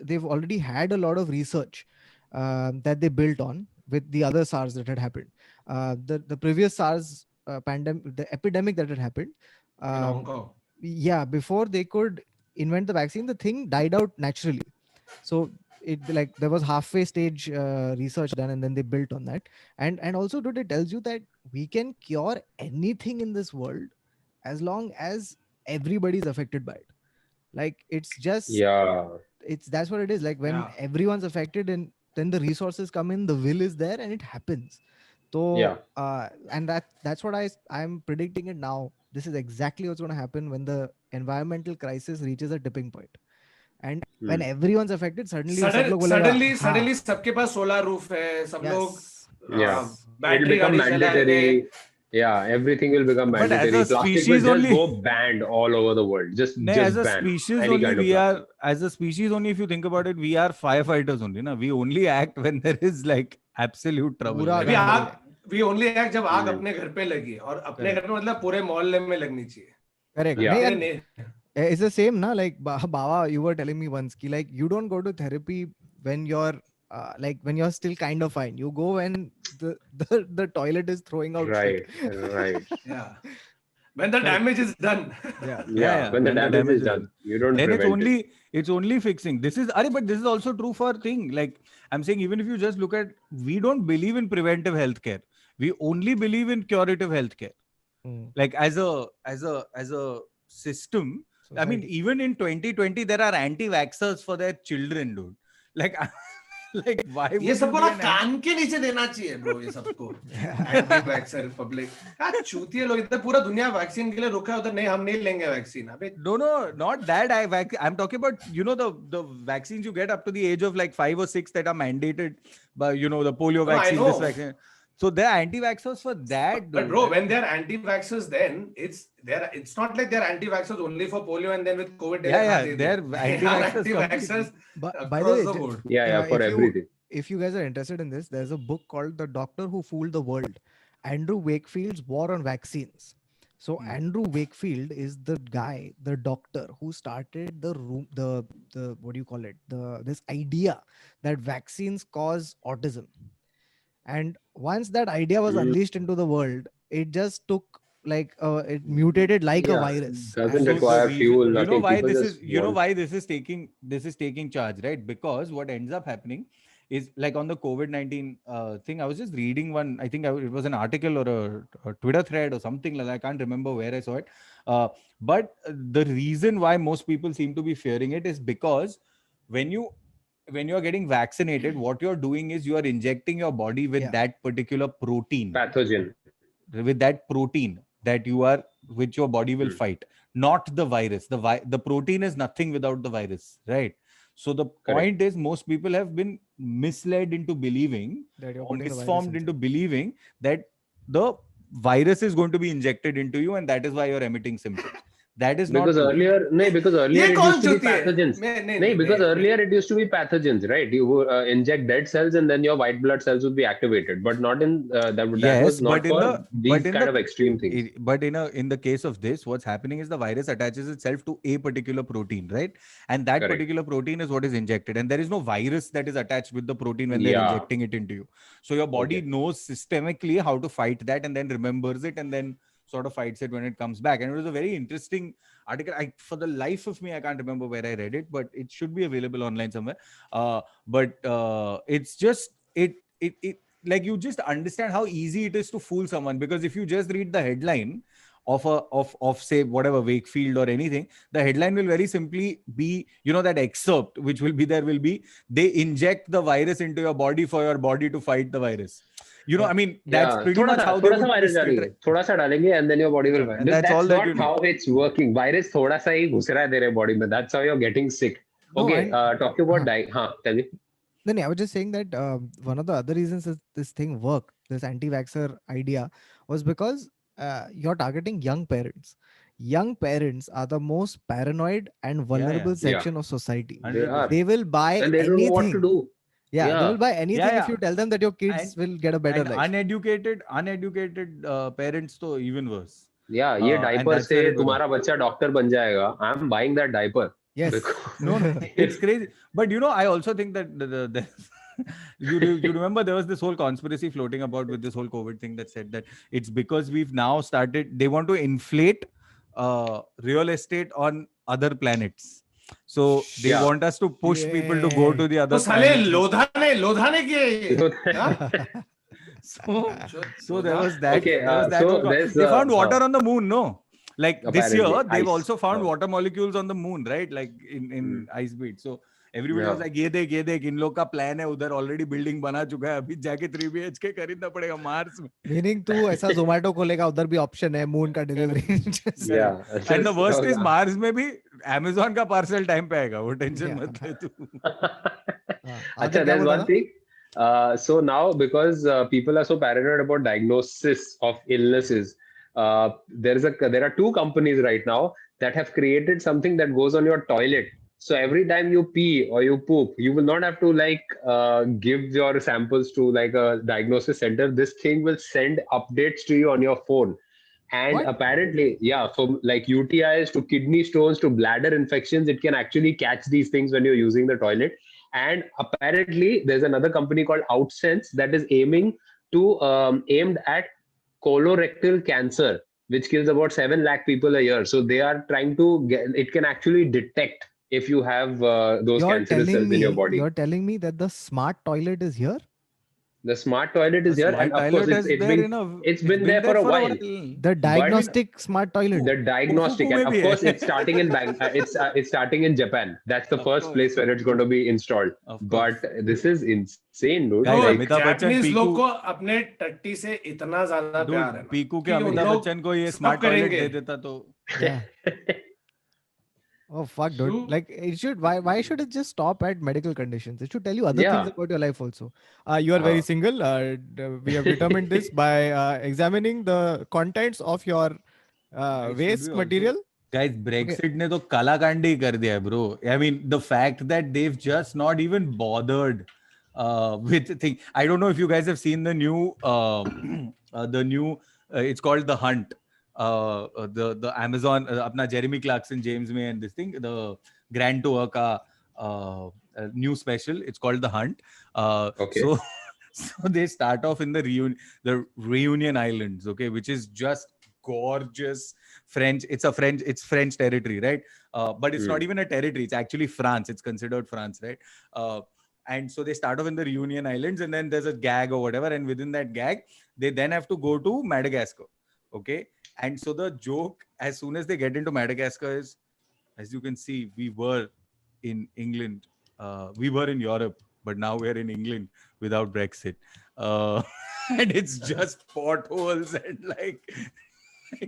they've already had a lot of research that they built on with the other SARS that had happened. The previous SARS pandemic, the epidemic that had happened, In Hong Kong. yeah, before they could invent the vaccine, the thing died out naturally. So it, like, there was halfway stage research done, and then they built on that. And also, dude, it tells you that we can cure anything in this world as long as everybody's affected by it. Like, it's just, Yeah. that's what it is. Like, when Yeah. everyone's affected, and then the resources come in, the will is there, and it happens. So Yeah. and that's what I'm predicting it now. This is exactly what's going to happen when the environmental crisis reaches a tipping point. And when everyone's affected, suddenly सब लोग बोलेगा, suddenly सबके पास solar roof है, सब लोग Yeah. It'll battery become गाड़ी चला रहे हैं. mandatory. Yeah, everything will become But as a mandatory. Plastic will species just only- go banned all over the world. Just as a banned. species Any only, kind of we plastic. are, as a species only, if you think about it, we are firefighters only. Na? We only act when there is like absolute trouble. पूरा Like, अभी गंदा आग we only act जब आग Hmm. अपने घर पे लगी, और अपने घर पे मतलब पूरे मोहल्ले में लगनी चाहिए. correct. Yeah. नहीं, नहीं, and it's the same, na? Like, Baba, you were telling me once, ki, like, you don't go to therapy when you're like, when you're still kind of fine. You go when the toilet is throwing out Right. shit. Right. yeah. When the damage is done. Yeah. Yeah. When the damage is done, you don't then prevent it. it's only fixing. This is, but this is also true for thing. Like I'm saying, even if you just look at, we don't believe in preventive healthcare. We only believe in curative healthcare. Mm. Like as a system. I mean, Society. even in 2020, there are anti-vaxxers for their children, dude. Like, like why would ये you सबको be ना an कान के नीचे देना चाहिए bro, ये सबको. Anti vaxxer public क्या चूतिए लोग, इधर पूरा दुनिया वैक्सीन के लिए रुका है, उधर नहीं, हम नहीं लेंगे वैक्सीन. अबे No, not that. I'm talking about, the vaccines you get up to the age of like 5 or 6 that are mandated by, the polio No, I vaccine, know. this vaccine. So they're anti-vaxxers for that. But dude. bro, when they're anti-vaxxers, then it's not like they're anti-vaxxers only for polio and then with COVID. Yeah, they're anti-vaxxers anti-vaxxers But by the way, across the board. Yeah. For everything. if you guys are interested in this, there's a book called The Doctor Who Fooled the World, Andrew Wakefield's War on Vaccines. So Andrew Wakefield is the guy, the doctor who started the what do you call it? This idea that vaccines cause autism. And once that idea was unleashed into the world, it just took like it mutated like a Yeah, virus. doesn't And So require the fuel, you know nothing. why People this just is, want- why this is taking charge, right? Because what ends up happening is, like, on the COVID-19 thing, I was just reading one, I think it was an article or a Twitter thread or something like that. I can't remember where I saw it. But the reason why most people seem to be fearing it is because when you're getting vaccinated, what you're doing is you are injecting your body with Yeah. that particular protein, pathogen. with that protein that which your body will Hmm. fight, not the virus. The protein is nothing without the virus, right? So the point is, most people have been misled into believing, that you're or putting the virus misformed inside. into believing that the virus is going to be injected into you, and that is why you're emitting symptoms. That is because not true. because earlier ये it कौन used to be चूती है? pathogens. नहीं, Because earlier it used to be pathogens, right? You would inject dead cells and then your white blood cells would be activated, but not in that Yes, was not but in for the these but in kind the of extreme things. but in the case of this, what's happening is the virus attaches itself to a particular protein, right? And that Correct. particular protein is what is injected, and there is no virus that is attached with the protein when they're Yeah. injecting it into you. So your body Okay. knows systemically how to fight that, and then remembers it, and then sort of fights it when it comes back. And it was a very interesting article. For the life of me, I can't remember where I read it, but it should be available online somewhere. It's just it like you just understand how easy it is to fool someone, because if you just read the headline of say whatever Wakefield or anything, the headline will very simply be, that excerpt which will be there will be, they inject the virus into your body for your body to fight the virus. I mean, that's pretty much how they would virus twist it, डालेंगे, right? थोड़ा सा डालेंगे and then your body will fight. And that's all that not you need. how it's working. Virus थोड़ा सा ही घुस रहा है तेरे body में. That's how you're getting sick. No, Okay, and- talking about हाँ, tell me. Then I was just saying that one of the other reasons this thing worked, this anti-vaxxer idea, was because you're targeting young parents. Young parents are the most paranoid and vulnerable Yeah. section of society. They are. They will buy And they don't know what to anything. do. Yeah, they will buy anything Yeah. if you tell them that your kids will get a better And life. uneducated parents तो even worse. Yeah, ये and diaper that's से where it goes. तुम्हारा बच्चा doctor बन जाएगा. I'm buying that diaper. Yes. Because- No, it's crazy. But I also think that the you remember there was this whole conspiracy floating about with this whole COVID thing that said that it's because we've now started, they want to inflate real estate on other planets. So they Yeah. want us to push people to go to the तो other साले planets. लोधाने किए ये हाँ? So there was that. Okay, there was that so whole there's, they found water on the moon, no? Like this year, Apparently, they've ice. also found Oh. water molecules on the moon, right? Like in ice bead. So everybody Yeah. was like, ये देख इन लोग का plan है उधर already building बना चुका है, अभी जाके 3 BHK खरीदना पड़ेगा मार्स में. Meaning तू ऐसा Zomato खोलेगा, उधर भी option है moon का delivery. Yeah. And the worst is yeah. Mars में भी Amazon का parcel time पे आएगा, वो tension Yeah. मत ले तू. आगे क्या there's बोला one था? thing. So now, because people are so paranoid about diagnosis of illnesses, there are two companies right now that have created something that goes on your toilet. So every time you pee or you poop, you will not have to give your samples to like a diagnosis center. This thing will send updates to you on your phone. And What? apparently, yeah, from like UTIs to kidney stones to bladder infections, it can actually catch these things when you're using the toilet. And apparently, there's another company called Outsense that is aimed at colorectal cancer, which kills about 7 lakh people a year. So they are trying to it can actually detect if you have those cancerous cells in your body. You're telling me that the smart toilet is here? The smart toilet is The here, smart and of course, toilet is it's there been in a- it's been there for a while. The diagnostic smart toilet. The diagnostic, Fuku and mein of bhi course, hai. it's starting in it's starting in Japan. That's the Of first course. place where it's going to be installed. Of course. But this is insane, dude. Guys, तो Like, Amitabh Bachchan, Japanese लोग पीकू- को अपने टट्टी से इतना ज्यादा प्यार है Dude, ना पीकू के कि उन अमिताभ लोग बच्चन को ये सब स्मार्ट टॉयलेट करेंगे। दे देता तो Yeah. Oh fuck, dude! You- Like it should. Why should it just stop at medical conditions? It should tell you other Yeah. things about your life also. You are very single. We have determined this by examining the contents of your It should waste be also- material. Guys, Brexit ने तो कलाकांडी कर दिया है, bro. I mean, the fact that they've just not even bothered with the thing. I don't know if you guys have seen the new, it's called The Hunt. The Amazon, अपना Jeremy Clarkson, James May, and this thing, the Grand Tour का new special. It's called The Hunt. Okay. So they start off in the Reunion Islands, okay, which is just gorgeous French. It's French territory, right? But it's not even a territory. It's actually France. It's considered France, right? And so they start off in the Reunion Islands, and then there's a gag or whatever, and within that gag, they then have to go to Madagascar, okay? And so the joke, as soon as they get into Madagascar, is, as you can see, we were in England, we were in Europe, but now we're in England without Brexit. And it's just potholes and like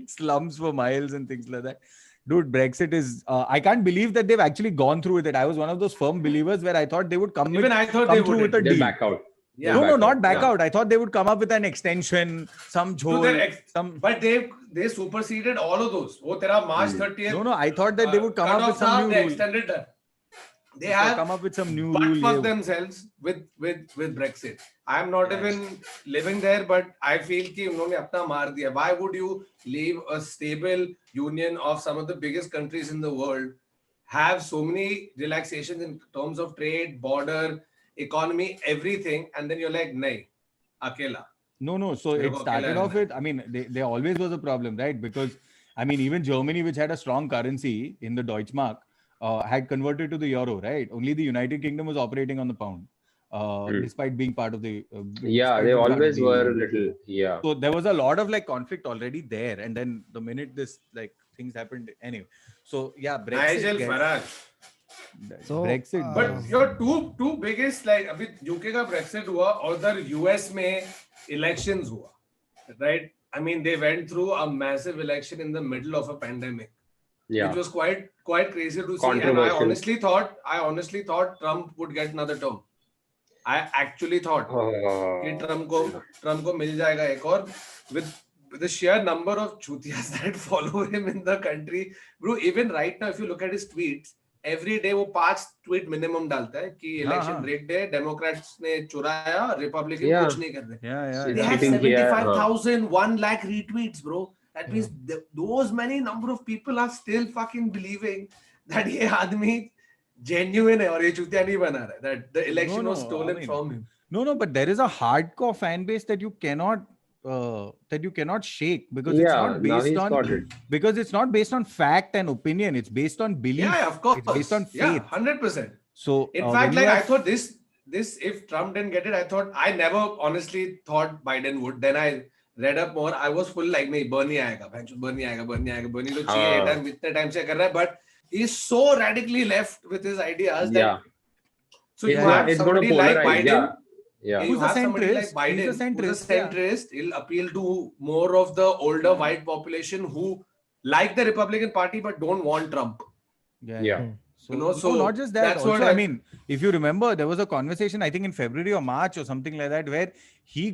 slums for miles and things like that. Dude, Brexit is, I can't believe that they've actually gone through with it. I was one of those firm believers where I thought they would come Even I thought they through would. with a they'll deal. back out. Yeah. No, back not out. back Yeah. out. I thought they would come up with an extension, some So jhol, they're some. but they superseded all of those. वो तेरा March 30th. No, I thought that they would come up with some new They rule. extended that. They They have come up with some new butt rule. fuck ये- themselves with Brexit. I'm not Yeah. even living there, but I feel कि उन्होंने अपना मार दिया. Why would you leave a stable union of some of the biggest countries in the world, have so many relaxations in terms of trade, border, economy, everything, and then you're like, नहीं, अकेला. No. So मेरे it को started अकेला off रहना है. with, I mean, there always was a problem, right? Because, I mean, even Germany, which had a strong currency in the Deutschmark, had converted to the euro, right? Only the United Kingdom was operating on the pound, despite being part of the. Yeah, despite they being part of always the were EU. a little. Yeah. So there was a lot of like conflict already there, and then the minute this like things happened, anyway. So yeah, Brexit. Nigel Farage. So, Brexit. But your two biggest, like अभी UK का Brexit हुआ और उधर US में elections हुआ, right? I mean, they went through a massive election in the middle of a pandemic, Yeah. which was quite crazy to see. And Controversial. I honestly thought Trump would get another term. I actually thought कि Trump को मिल जाएगा एक और with the sheer number of chutias that follow him in the country, bro. Even right now, if you look at his tweets, every day वो 5 tweet minimum डालता है कि election rigged है, Democrats ने चुराया, Republican कुछ नहीं कर रहे. Yeah. They had Cheating किया, 75,000, 1 lakh retweets, bro. That means those many number of people are still fucking believing that ये आदमी genuine है और ये चूतिया नहीं बना रहा है. That the election was stolen from him. No, but there is a hardcore fan base that you cannot shake because it's Yeah. not Now based he's on got it. because it's not based on fact and opinion. It's based on belief. Yeah, of course. It's based on Yeah, faith. 100%. So In when fact, you like I have- thought this if Trump didn't get it, I never honestly thought Biden would. Then I read up more. I was full like नहीं Bernie आएगा, Bernie आएगा, Bernie तो चाहिए time इतने time से कर रहा है, but he's so radically left with his ideas that Yeah. so you Yeah, have it's going to somebody like polarize. Biden. Yeah. You Who's a have somebody like centrist? Biden, He's a centrist, who's a centrist. He'll appeal to more of the older white population who like the Republican Party but don't want Trump. Yeah. So, You know, so not just that. that's Also, what I I- mean, if you remember, there was a conversation, I think in February or March or something like that, where he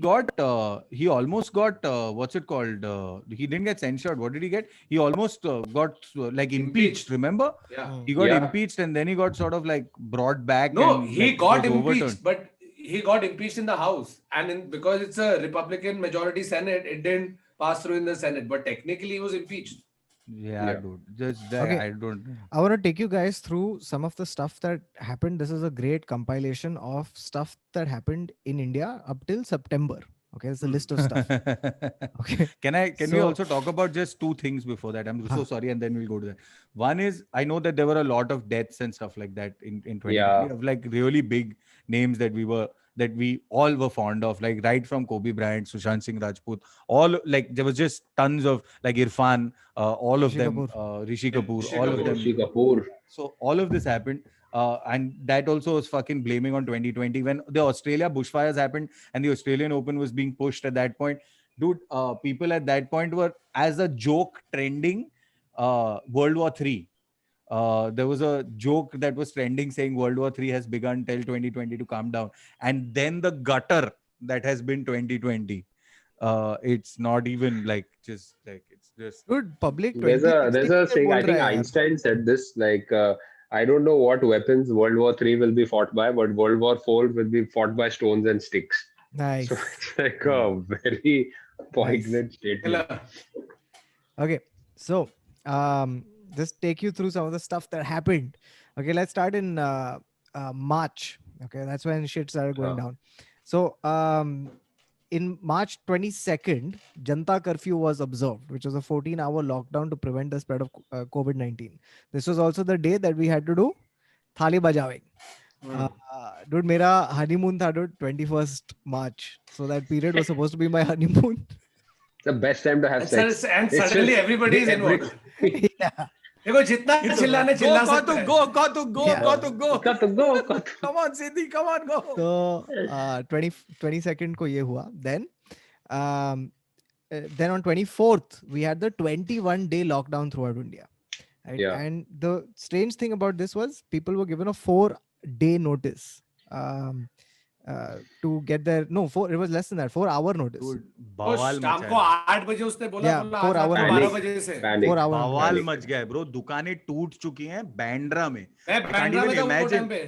almost got, what's it called? He didn't get censured. What did he get? He almost got like impeached. Remember? Yeah. He got Yeah. impeached and then he got sort of like brought back. No, and, he like, it got was impeached, overturned. but he got impeached in the House, and because it's a Republican majority Senate, it didn't pass through in the Senate. But technically, he was impeached. Yeah, dude. Just that, Okay. I don't. I want to take you guys through some of the stuff that happened. This is a great compilation of stuff that happened in India up till September. Okay, it's a list of stuff. Okay. Can we So- also talk about just two things before that? I'm so sorry, and then we'll go to that. One is I know that there were a lot of deaths and stuff like that in 2020 Yeah. of like really big names that we all were fond of, like right from Kobe Bryant, Sushant Singh Rajput, all like there was just tons of like Irfan, all of Rishi them, Kapoor. Rishi Kapoor, Rishi all of Kapoor. them. Rishi Kapoor. So all of this happened. And that also was fucking blaming on 2020 when the Australia bushfires happened and the Australian Open was being pushed at that point. Dude, people at that point were, as a joke, trending World War III. There was a joke that was trending saying World War III has begun, tell 2020 to calm down. And then the gutter that has been 2020. It's not even like just like it's just Dude, public There's a 2016 saying. I बोल think रहा है यार. Einstein said this. Like, I don't know what weapons World War III will be fought by, but World War IV will be fought by stones and sticks. Nice. So it's like a very poignant statement. Okay, so just take you through some of the stuff that happened. Okay, let's start in March. Okay, that's when shit started going down. So in March 22nd, Janta curfew was observed, which was a 14-hour lockdown to prevent the spread of COVID-19. This was also the day that we had to do thali bajawing. Dude, mera honeymoon tha, dude, 21st March. So that period was supposed to be my honeymoon. The best time to have And, sex. and It's suddenly just- everybody is every- involved. Yeah. देखो जितना चिल्लाने चिल्ला go सकते to हैं. go, got to go, Yeah. got to go. Got to go, got to- Come on, Siddhi, come on, go. So 22nd को ये हुआ. Then on 24th we had the 21-day lockdown throughout India. Right? Yeah. And the strange thing about this was people were given a 4-day notice. to get their no 4 it was less than that 4 hour notice. Dude, वो बवाल शाम मचा को है 8 बजे उसने बोला Yeah, बोला 4 आज रात hour को notice. 12 बजे से Panic. 4 hour बवाल Panic. मच गया है ब्रो. दुकानें टूट चुकी हैं बैंड्रा में. मैं I can't बैंड्रा even में था वो imagine. टाइम पे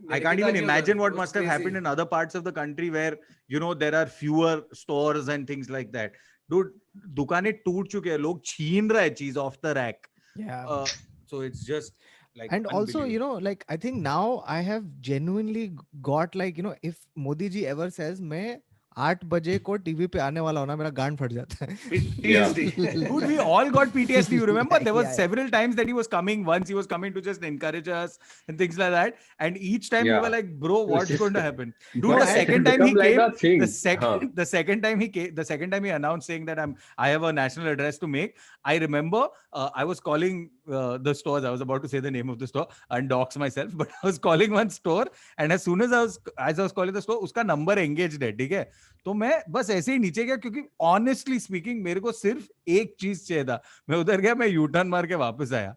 I can't Nikita even ji imagine उधर what it was must have crazy. happened in other parts of the country where, you know, there are fewer stores and things like that. Dude, दुकानें टूट चुके हैं. लोग छीन रहे हैं चीज off the rack. Yeah. So it's just like And also, you unbelievable. know, like I think now I have genuinely got like, you know, if Modi ji ever says मैं 8 बजे को टीवी पे आने वाला हूँ ना मेरा गांड फट जाता है. PTSD. Dude, we all got PTSD. You remember there was Yeah. several times that he was coming. Once he was coming to just encourage us and things like that. And each time we Yeah. were like, bro, what's going to happen? Dude, No, the and second it time he become like came, a thing. the second time he came, the second time he announced saying that I have a national address to make. I remember I was calling the stores. I was about to say the name of the store and dox myself, but I was calling one store, and as soon as I was calling the store, उसका number engaged है, ठीक है? तो मैं बस ऐसे ही नीचे गया क्योंकि ऑनेस्टली स्पीकिंग मेरे को सिर्फ एक चीज चाहिए था. मैं उधर गया, मैं यू टर्न मार के वापस आया.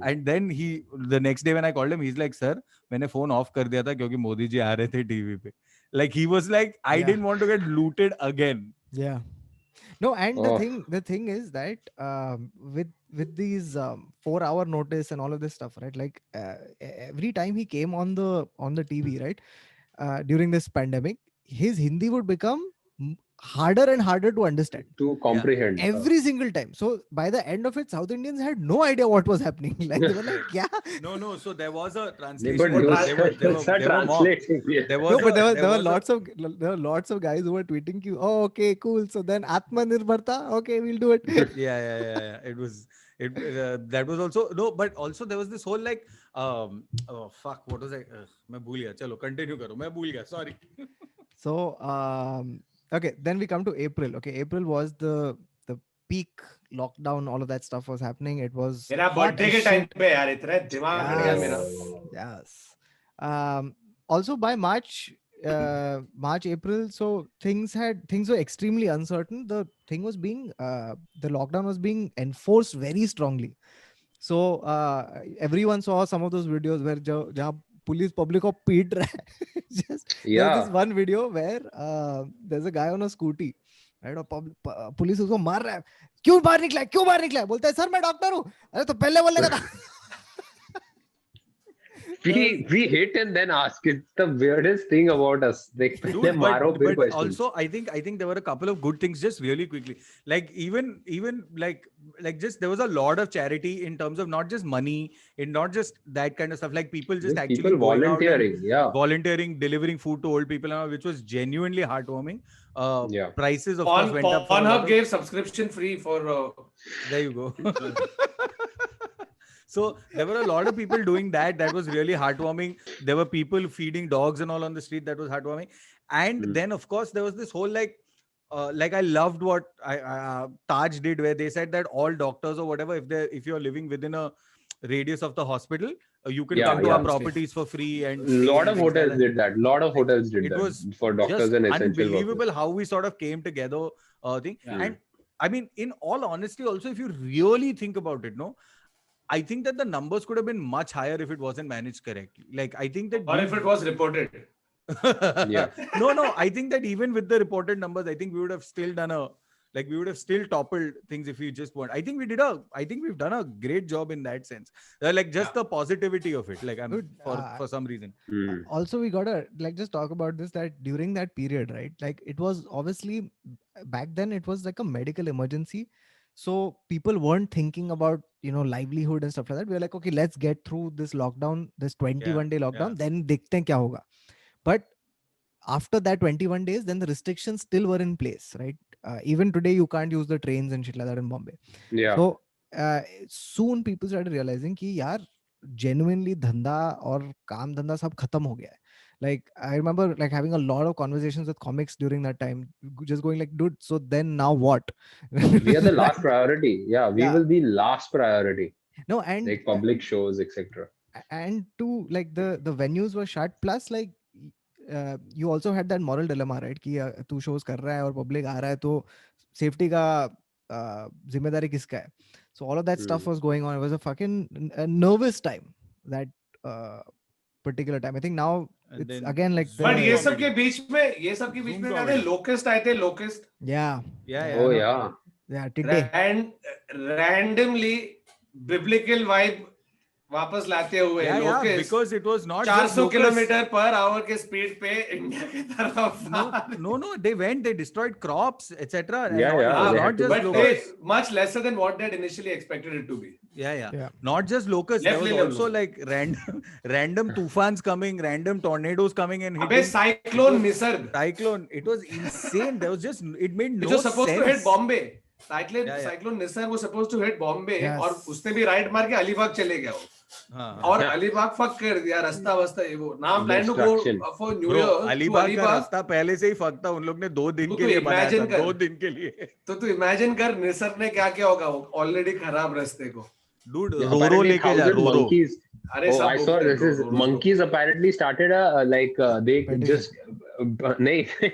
And then he the next day when I called him he is like, sir मैंने फोन ऑफ कर दिया था क्योंकि मोदी जी आ रहे थे टीवी पे. Like he was like I Yeah. Didn't want to get looted again. Yeah. No, and Oh. the thing is that with these 4 hour notice and all of this stuff, right? Like every time he came on the TV, right? During this pandemic, his Hindi would become harder and harder to understand To comprehend. every single time. So by the end of it, South Indians had no idea what was happening. Like they were like, yeah. No, so there was a But translation. those They were mocked. translating. Yeah. There No, was but there were a- lots of guys who were tweeting you. Oh, okay, cool. So then Atmanirbharta, okay, we'll do it. yeah. It was that was also no, but also there was this whole like oh fuck, what was I? मैं भूल गया. चलो continue करो. मैं भूल गया. Sorry. So okay, then we come to April. Okay, April was the peak lockdown. All of that stuff was happening. It was मेरा hot birthday as के टाइम shit. पे यार इतना दिमाग हट गया मेरा. Yes. Also by March, April, so things were extremely uncertain. The thing was being the lockdown was being enforced very strongly. So everyone saw some of those videos where जहाँ police public को पीट रहा है. Just there's this one video where there's a guy on a scooty, right? और police उसको मार रहा है. क्यों बाहर निकला है? बोलता है सर मैं डॉक्टर हूँ. अरे तो पहले बोलने का था. We hit and then ask. It's the weirdest thing about us. Like, Dude, maro, but फिर questions. also I think there were a couple of good things just really quickly. Like even like just there was a lot of charity in terms of not just money, in not just that kind of stuff. Like people just actually people going out and volunteering. Yeah. volunteering, delivering food to old people, and all, which was genuinely heartwarming. Yeah. Prices of course went up. For a lot Pornhub of- gave subscription free for There you go. So there were a lot of people doing that. That was really heartwarming. There were people feeding dogs and all on the street. That was heartwarming. And then of course there was this whole like I loved what Taj did, where they said that all doctors or whatever, if you're living within a radius of the hospital, you can Yeah, come to our yeah. properties for free. And A lot of hotels did that. Lot of hotels did It that was for doctors just and essential workers. unbelievable how we sort of came together. Thing. Yeah. And I mean, in all honesty, also, if you really think about it, no, I think that the numbers could have been much higher if it wasn't managed correctly. Like, I think that or if it was reported. Yeah. No, I think that even with the reported numbers, I think we would have still toppled things if we just weren't. I think we've done a great job in that sense. Like just the positivity of it. Like Dude, for some reason. Also we gotta like just talk about this, that during that period, right? Like it was obviously back then it was like a medical emergency. So people weren't thinking about, you know, livelihood and stuff like that. We were like, okay, let's get through this lockdown, this 21-day lockdown, then dekhte hain kya hoga. But after that 21 days, then the restrictions still were in place, right? Even today, you can't use the trains and shit like that in Bombay. Yeah. So soon people started realizing कि यार genuinely धंधा और काम धंधा सब खत्म हो गया है. Like I remember like having a lot of conversations with comics during that time, just going like, dude, so then now what? We are the last priority. Yeah, we Yeah. will be last priority. No, and Like public shows, etc. and two, like the venues were shut. Plus, like you also had that moral dilemma, right? कि तू shows कर रहा है और public आ रहा है तो safety का जिम्मेदारी किसका है? So all of that stuff was going on. It was a fucking nervous time that particular time. I think now And it's then again like But ये Zoom सब के comedy. बीच में Zoom याद है comedy. लोकेस्ट आए थे लोकेस्ट yeah, Yeah, Oh yeah. yeah. today. Randomly biblical vibe वापस लाते हुए Yeah, yeah, लोकेस्ट because it was not just 400 locust. Kilometre per hour के स्पीड पे इंडिया की तरफ No, they went, they destroyed crops, etc. And Yeah, not, yeah, it was they not had to just but locusts. much lesser than what they had initially expected it to be. Yeah. Yeah. Not just locusts. There was Definitely also locusts. like random tufans coming, random tornadoes coming and अबे hitting. Cyclone Nisarga Cyclone. It was insane. There was just, it made which no was supposed to hit sense. Bombay. Cyclone Yeah. cyclone Nisarga was supposed to hit Bombay Yes. और उसने भी right मार के अलीबाग चले गया वो हाँ. और अलीबाग फक कर दिया रास्ता वस्ता ये वो now plan to go Destruction. For new Bro, year Alibag का रास्ता पहले से ही fucked था. उन लोग ने 2 दिन तो के तू लिए बनाया imagine था. कर. 2 दिन के लिए. तो तू इमेजिन कर निसर्ग ने क्या क्या होगा ऑलरेडी खराब रास्ते को Dude, Yeah, Roro apparently लेके जा. 1,000 Roro. monkeys. अरे Oh, सब I saw this is monkeys apparently started they Petition. just nahi,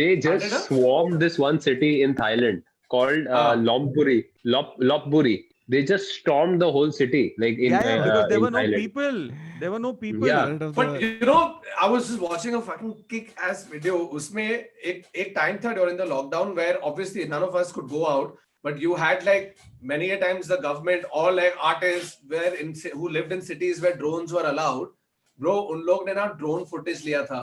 they just Started a- swarmed this one city in Thailand called Lopburi. They just stormed the whole city like in Yeah, because there in were no Thailand. people. There were no people. Yeah. Result of But the- you know, I was just watching a fucking kick-ass video. उसमें एक time था during the lockdown where obviously none of us could go out, but you had like many a times the government or like artists who lived in cities where drones were allowed. Bro, उन लोग ने ना drone footage लिया था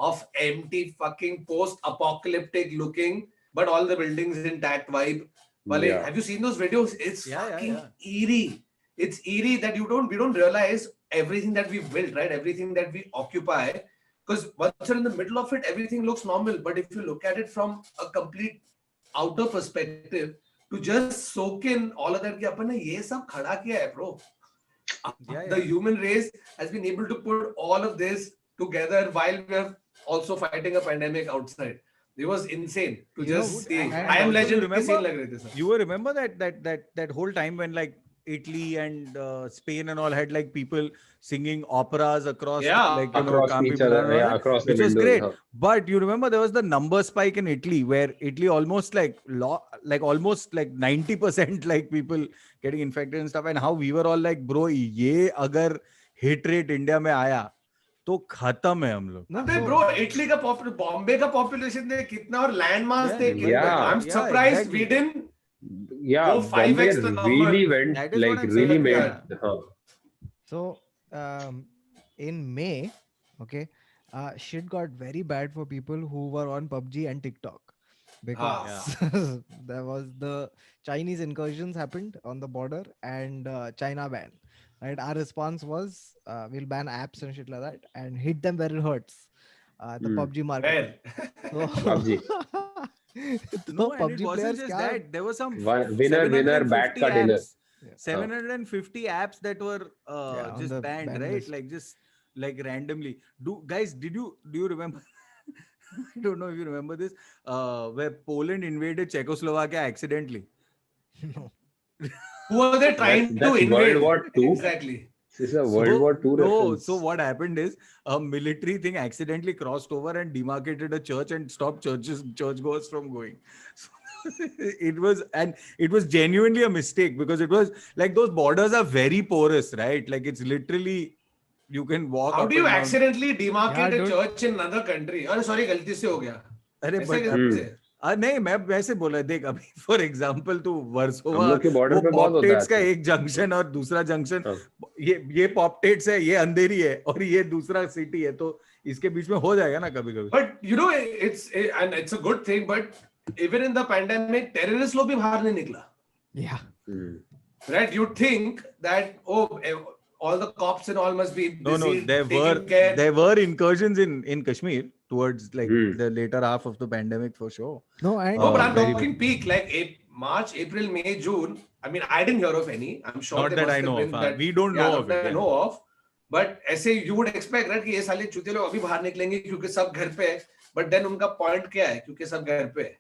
of empty fucking post-apocalyptic looking, but all the buildings intact vibe. Wale, Yeah. have you seen those videos? It's Yeah, fucking yeah. eerie. It's eerie that we don't realize everything that we've built, right? Everything that we occupy. Because once you're in the middle of it, everything looks normal. But if you look at it from a complete outer perspective, to just soak in all of that, कि अपन ने ये सब खड़ा किया है, bro. Yeah, The yeah. human race has been able to put all of this together while we are also fighting a pandemic outside. It was insane to You know, just see. and I am also legend remember- के scene लग रहे थे sir. You remember that whole time when like Italy and Spain and all had like people singing operas across Yeah, like you know Across Campi each other, Milano and all yeah, that, across the which was windows. great. huh. But you remember there was the number spike in Italy where Italy almost like almost like 90% like people getting infected and stuff, and how we were all like, bro, ये अगर hit rate India में आया तो खत्म है हम लोग. No, अबे so- ब्रो इटली का बॉम्बे का पॉपुलेशन दे कितना और लैंड मास Yeah, दे कितना yeah. I am Yeah, surprised exactly. We didn't Yeah, Go 5x Bombay the number. really went That is what like I'm really saying, made. yeah. So, in May, okay, shit got very bad for people who were on PUBG and TikTok because there was the Chinese incursions happened on the border and China ban. Right, our response was we'll ban apps and shit like that and hit them where it hurts. The PUBG market. Where So, PUBG. No, तो and it PUBG wasn't players just क्या that. There was some Winner, bat 750 ka dinner. apps. 750 apps that were Yeah, on just the banned, ban right? list. Like just like randomly. Do you remember? I don't know if you remember this. Where Poland invaded Czechoslovakia accidentally. no. who are they trying to That's invade World War II. exactly This is a World War II No, reference. so what happened is a military thing accidentally crossed over and demarcated a church and stopped churchgoers from going. So it was genuinely a mistake because it was like those borders are very porous, right? Like it's literally you can walk. how up do you and down. accidentally demarcate Yeah, a dude. church in another country अरे sorry गलती से हो गया अरे ऐसे but कैसे नहीं मैं वैसे बोला देख अभी फॉर एग्जांपल तू हम वर्सोवा लोग के border पे बहुत होता है पॉपटेट्स का ऐसे। एक जंक्शन और दूसरा जंक्शन हाँ। ये पॉपटेट्स है ये अंधेरी है और ये दूसरा सिटी है तो इसके बीच में हो जाएगा ना कभी कभी but you know it's a good thing but even in the pandemic terrorist लोग भी बाहर नहीं निकला Yeah. Hmm. right you'd think that all the cops and all must be busy no taking care there were incursions in Kashmir towards like Hmm. the later half of the pandemic for sure. No, and No, but I'm very talking peak, like March, April, May, June. I mean, I didn't hear of any. I'm sure Not there that must I have know been of. that, We don't know of that it, I yeah. know of. But ऐसे you would expect, right, कि ये साले चूते लोग अभी बाहर निकलेंगे क्योंकि सब घर पे है. But then उनका point क्या है? क्योंकि सब घर पे है.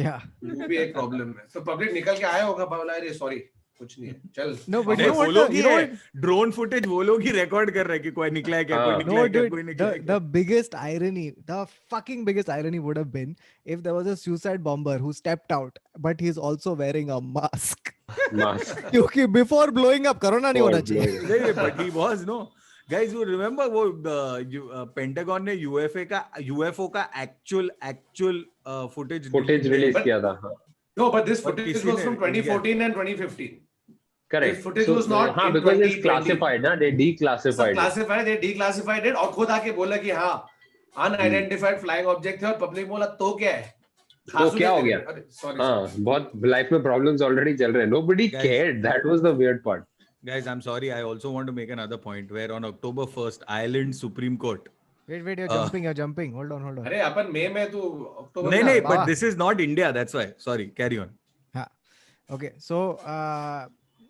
yeah. वो भी एक problem है. तो public निकल के आया होगा बोला अरे sorry कुछ नहीं है. चल. No, but नहीं, you know वो what लोग the- ही you know है what- ड्रोन फुटेज वो लोग ही रिकॉर्ड कर रहे हैं कि कोई निकला है क्या कोई हाँ। निकला No, है क्या dude, कोई निकला है the क्या biggest irony, the fucking biggest irony would have been if there was a suicide bomber who stepped out, but he's also wearing a mask. Mask. क्योंकि before blowing up, corona नहीं होना चाहिए. नहीं, but he was no Guys, you remember वो pentagon ने UFO का actual footage release But- किया था. हाँ. No, but this But footage किसी was ने from 2014 and 2015. Correct. This footage So, was not हाँ, in because it's 2020. classified, ना? They सब declassified it. classified, they declassified it और खुद आके बोला कि हाँ unidentified flying object थे और पब्लिक बोला तो क्या है? तो क्या हो गया? Sorry. हाँ, बहुत लाइफ में प्रॉब्लम्स ऑलरेडी चल रहे हैं. Nobody Guys. cared. That was the weird part. Guys, I'm sorry. I also want to make another point where on October 1st, Ireland Supreme Court. Wait, you're jumping. Hold on. अरे अपन मई में तो अक्टूबर No, में but this is not India. That's why. Sorry. Carry on. Okay, so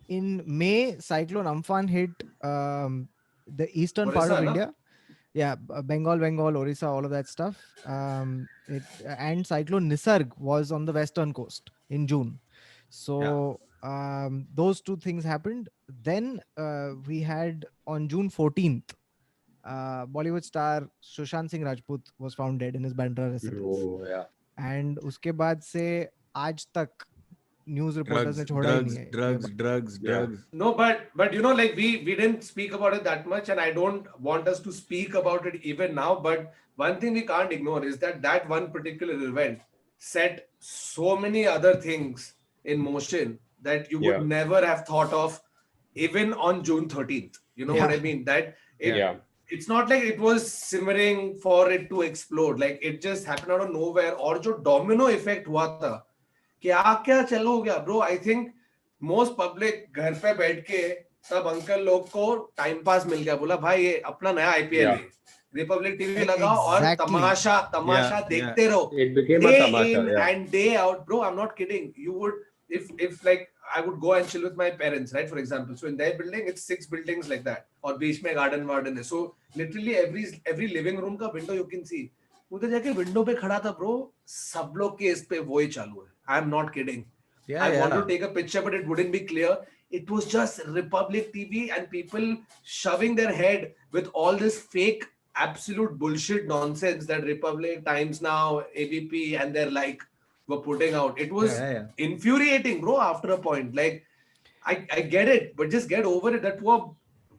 in May, Cyclone Amphan hit the eastern part Orissa, of no? India. Yeah, Bengal, Orissa, all of that stuff. And Cyclone Nisarg was on the western coast in June. So those two things happened. Then we had on June 14th, Bollywood star Sushant Singh Rajput was found dead in his Bandra residence. Oh, yeah. And उसके बाद से आज तक news reporters ने छोड़ा ही नहीं है. Drugs. No, but you know, like we didn't speak about it that much, and I don't want us to speak about it even now. But one thing we can't ignore is that one particular event set so many other things in motion that you would never have thought of, even on June 13th. You know what I mean? That it's not like it was simmering for it to explode. Like it just happened out of nowhere. और जो domino effect हुआ था, क्या चलो हो गया, bro. I think most public घर पे बैठ के सब अंकल लोग को टाइम पास मिल गया. बोला भाई ये अपना नया IPL है, रिपब्लिक टीवी लगाओ और तमाशा देखते रहो. It became a Day tamasha. in and day out, bro. I'm not kidding. You would, if like I would go and chill with my parents, right? For example, so in their building, it's 6 buildings like that, और बीच में garden है. So literally every living room का window you can see. उधर जाके window पे खड़ा था, bro. सब लोग के इस पे वो ही चालू है. I'm not kidding. I want to take a picture, but it wouldn't be clear. It was just Republic TV and people shoving their head with all this fake, absolute bullshit nonsense that Republic, Times Now, ABP, and they're like were putting out. It was infuriating, bro. After a point, like I get it, but just get over it. That poor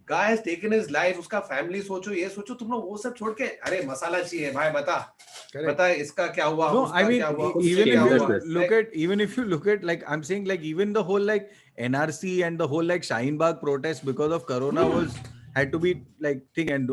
guy has taken his life. उसका family सोचो, ये सोचो. तुम लोग वो सब छोड़ के, अरे मसाला चाहिए भाई, बता इसका क्या हुआ. No, I mean, even if you look at like I'm saying, like even the whole like NRC and the whole like Shaheen Bagh protest because of Corona had to be like thing, and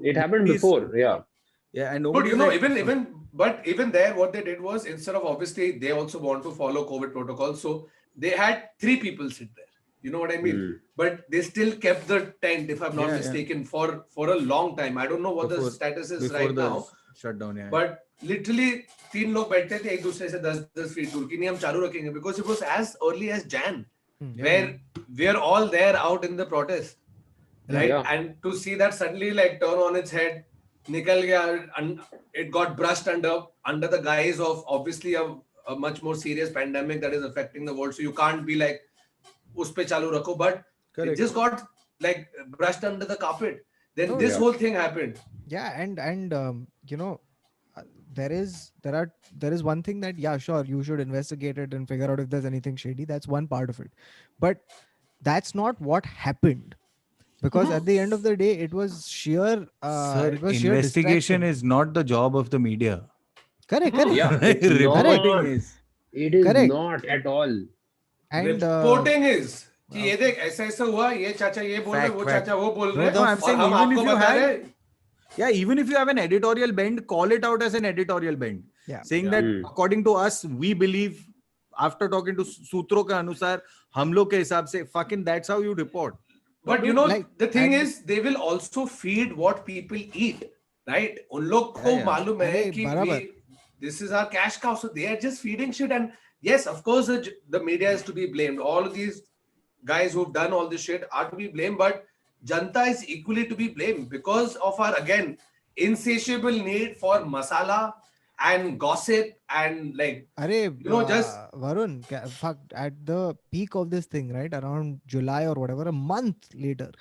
it happened before, and but you know, like, even there, what they did was, instead of, obviously they also want to follow COVID protocols, so they had 3 people sit there. You know what I mean? But they still kept the tent, if I'm not mistaken, for a long time. I don't know what the status is right now. Shutdown, But literally 3 लोग बैठते थे एक दूसरे से 10 feet दूर कि नहीं हम चालू रखेंगे, because it was as early as Jan, where we're all there out in the protest, right? And to see that suddenly like turn on its head, निकल गया, and it got brushed under the guise of obviously a much more serious pandemic that is affecting the world. So you can't be like उस पे चालू रखो, but it just got like brushed under the carpet. Then this whole thing happened. And you know, there is one thing that sure, you should investigate it and figure out if there's anything shady. That's one part of it, but that's not what happened, because at the end of the day it was sheer investigation is not the job of the media. Correct. Reporting is. It is not at all. And reporting is कि ये देख ऐसा हुआ, ये चाचा ये बोल रहे, वो चाचा वो बोल रहे. No, I'm saying even if you have even if you have an editorial bend, call it out as an editorial bend. Saying that according to us, we believe, after talking to सूत्रों के अनुसार हम लोग के हिसाब से, fucking that's how you report. But you know, like, the thing is, they will also feed what people eat, right? उन लोग को मालूम है कि this is our cash cow, so they are just feeding shit. And yes, of course, the media is to be blamed. All of these guys who've done all this shit are to be blamed, but Janta is equally to be blamed because of our, again, insatiable need for masala and gossip and like, just Varun, fuck, at the peak of this thing, right, around July or whatever, a month later,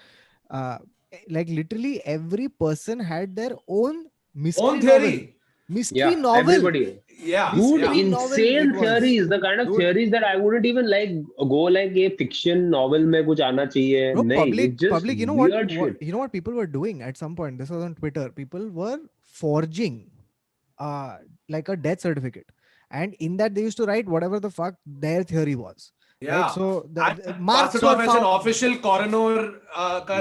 like literally every person had their own mystery theory. Mystery novel. Everybody. Yeah. Dude, yeah. insane it was. theories. The kind of Dude. theories that I wouldn't even like go like a fiction novel में कुछ आना चाहिए. Bro, नहीं, public, it's just you know weird what, shit. you know what people were doing at some point? This was on Twitter. People were forging, like a death certificate, and in that they used to write whatever the fuck their theory was. Yeah. Right? So And the pass marks it were off as an found. official coroner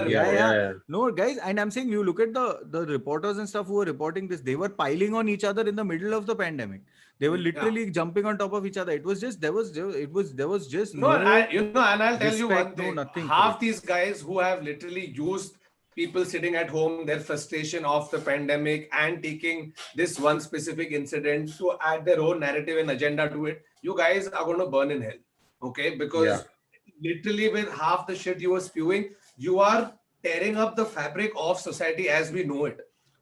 Yeah. No, guys, and I'm saying you look at the reporters and stuff who were reporting this, they were piling on each other in the middle of the pandemic. They were literally jumping on top of each other. It was just there was just No, and I'll tell you one respect, no thing. nothing for Half it. these guys who have literally used people sitting at home, their frustration of the pandemic, and taking this one specific incident to add their own narrative and agenda to it, you guys are going to burn in hell. Okay? Because literally with half the shit you were spewing, you are tearing up the fabric of society as we know it.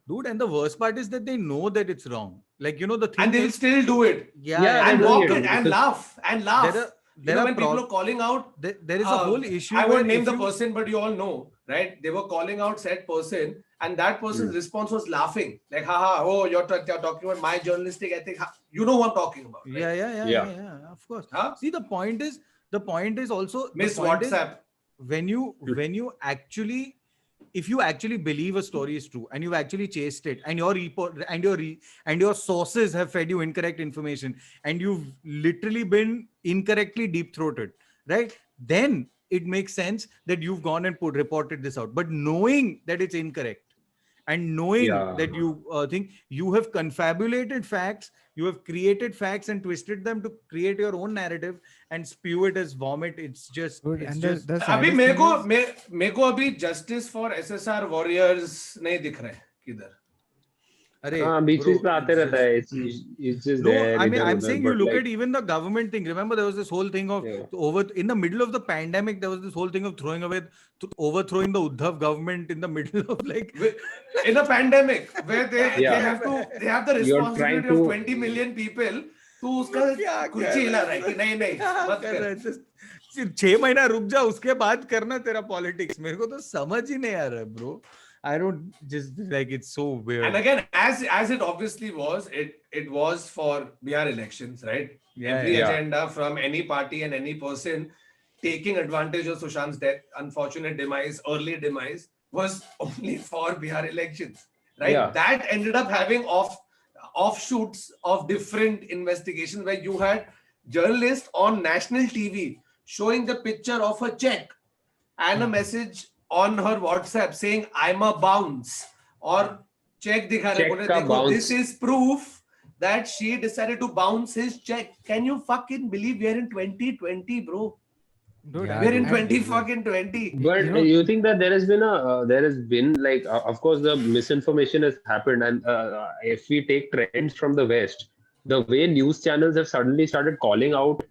Dude, and the worst part is that they know that it's wrong. Like, you know, the thing And they'll is, still do it. Yeah, And they're doing walk it. it and laugh and laugh. there are when people are calling out, there is a whole issue. I where won't name if the you- person, but you all know, right? They were calling out said person, and that person's response was laughing, like, "Haha, oh, you're talking about my journalistic ethic." You know what I'm talking about, right? Yeah, of course. Huh? See, the point is also Miss the point is WhatsApp. when you actually, if you actually believe a story is true and you've actually chased it, and your report and your sources have fed you incorrect information, and you've literally been incorrectly deep throated, right? Then it makes sense that you've gone and reported this out. But knowing that it's incorrect, and knowing that you think you have confabulated facts, you have created facts and twisted them to create your own narrative and spew it as vomit, it's just Dude, it's and just the अभी saddest मेरे thing को अभी justice for SSR warriors नहीं दिख रहा है किधर. अरे बीच bro, बीच में आते it's रहता just- है. It's just No, there. I mean, I'm इधर-उधर, saying you but look like- at even the government thing. Remember, there was this whole thing of in the middle of the pandemic, there was this whole thing of overthrowing the Uddhav government in the middle of like In a pandemic where they have the You're trying responsibility of to- 20 million people, तो उसका कुर्सी हिला रहा है कि नहीं नहीं मत कर. सिर्फ 6 महीना रुक जा, उसके बाद करना तेरा पॉलिटिक्स. मेरे को तो समझ ही नहीं आ रहा है, bro. I don't just like, it's so weird. And again, as it obviously was, it was for Bihar elections, right? Every agenda from any party and any person taking advantage of Sushant's death, unfortunate demise, early demise, was only for Bihar elections, right? Yeah. That ended up having offshoots of different investigations where you had journalists on national TV showing the picture of a check and a message on her WhatsApp saying I'm a bounce, or check दिखा रहे बोले देखो this is proof that she decided to bounce his check. Can you fucking believe we are in 2020, bro? Dude, We're in 2020. But you think that there has been like, of course, the misinformation has happened, and if we take trends from the West, the way news channels have suddenly started calling out,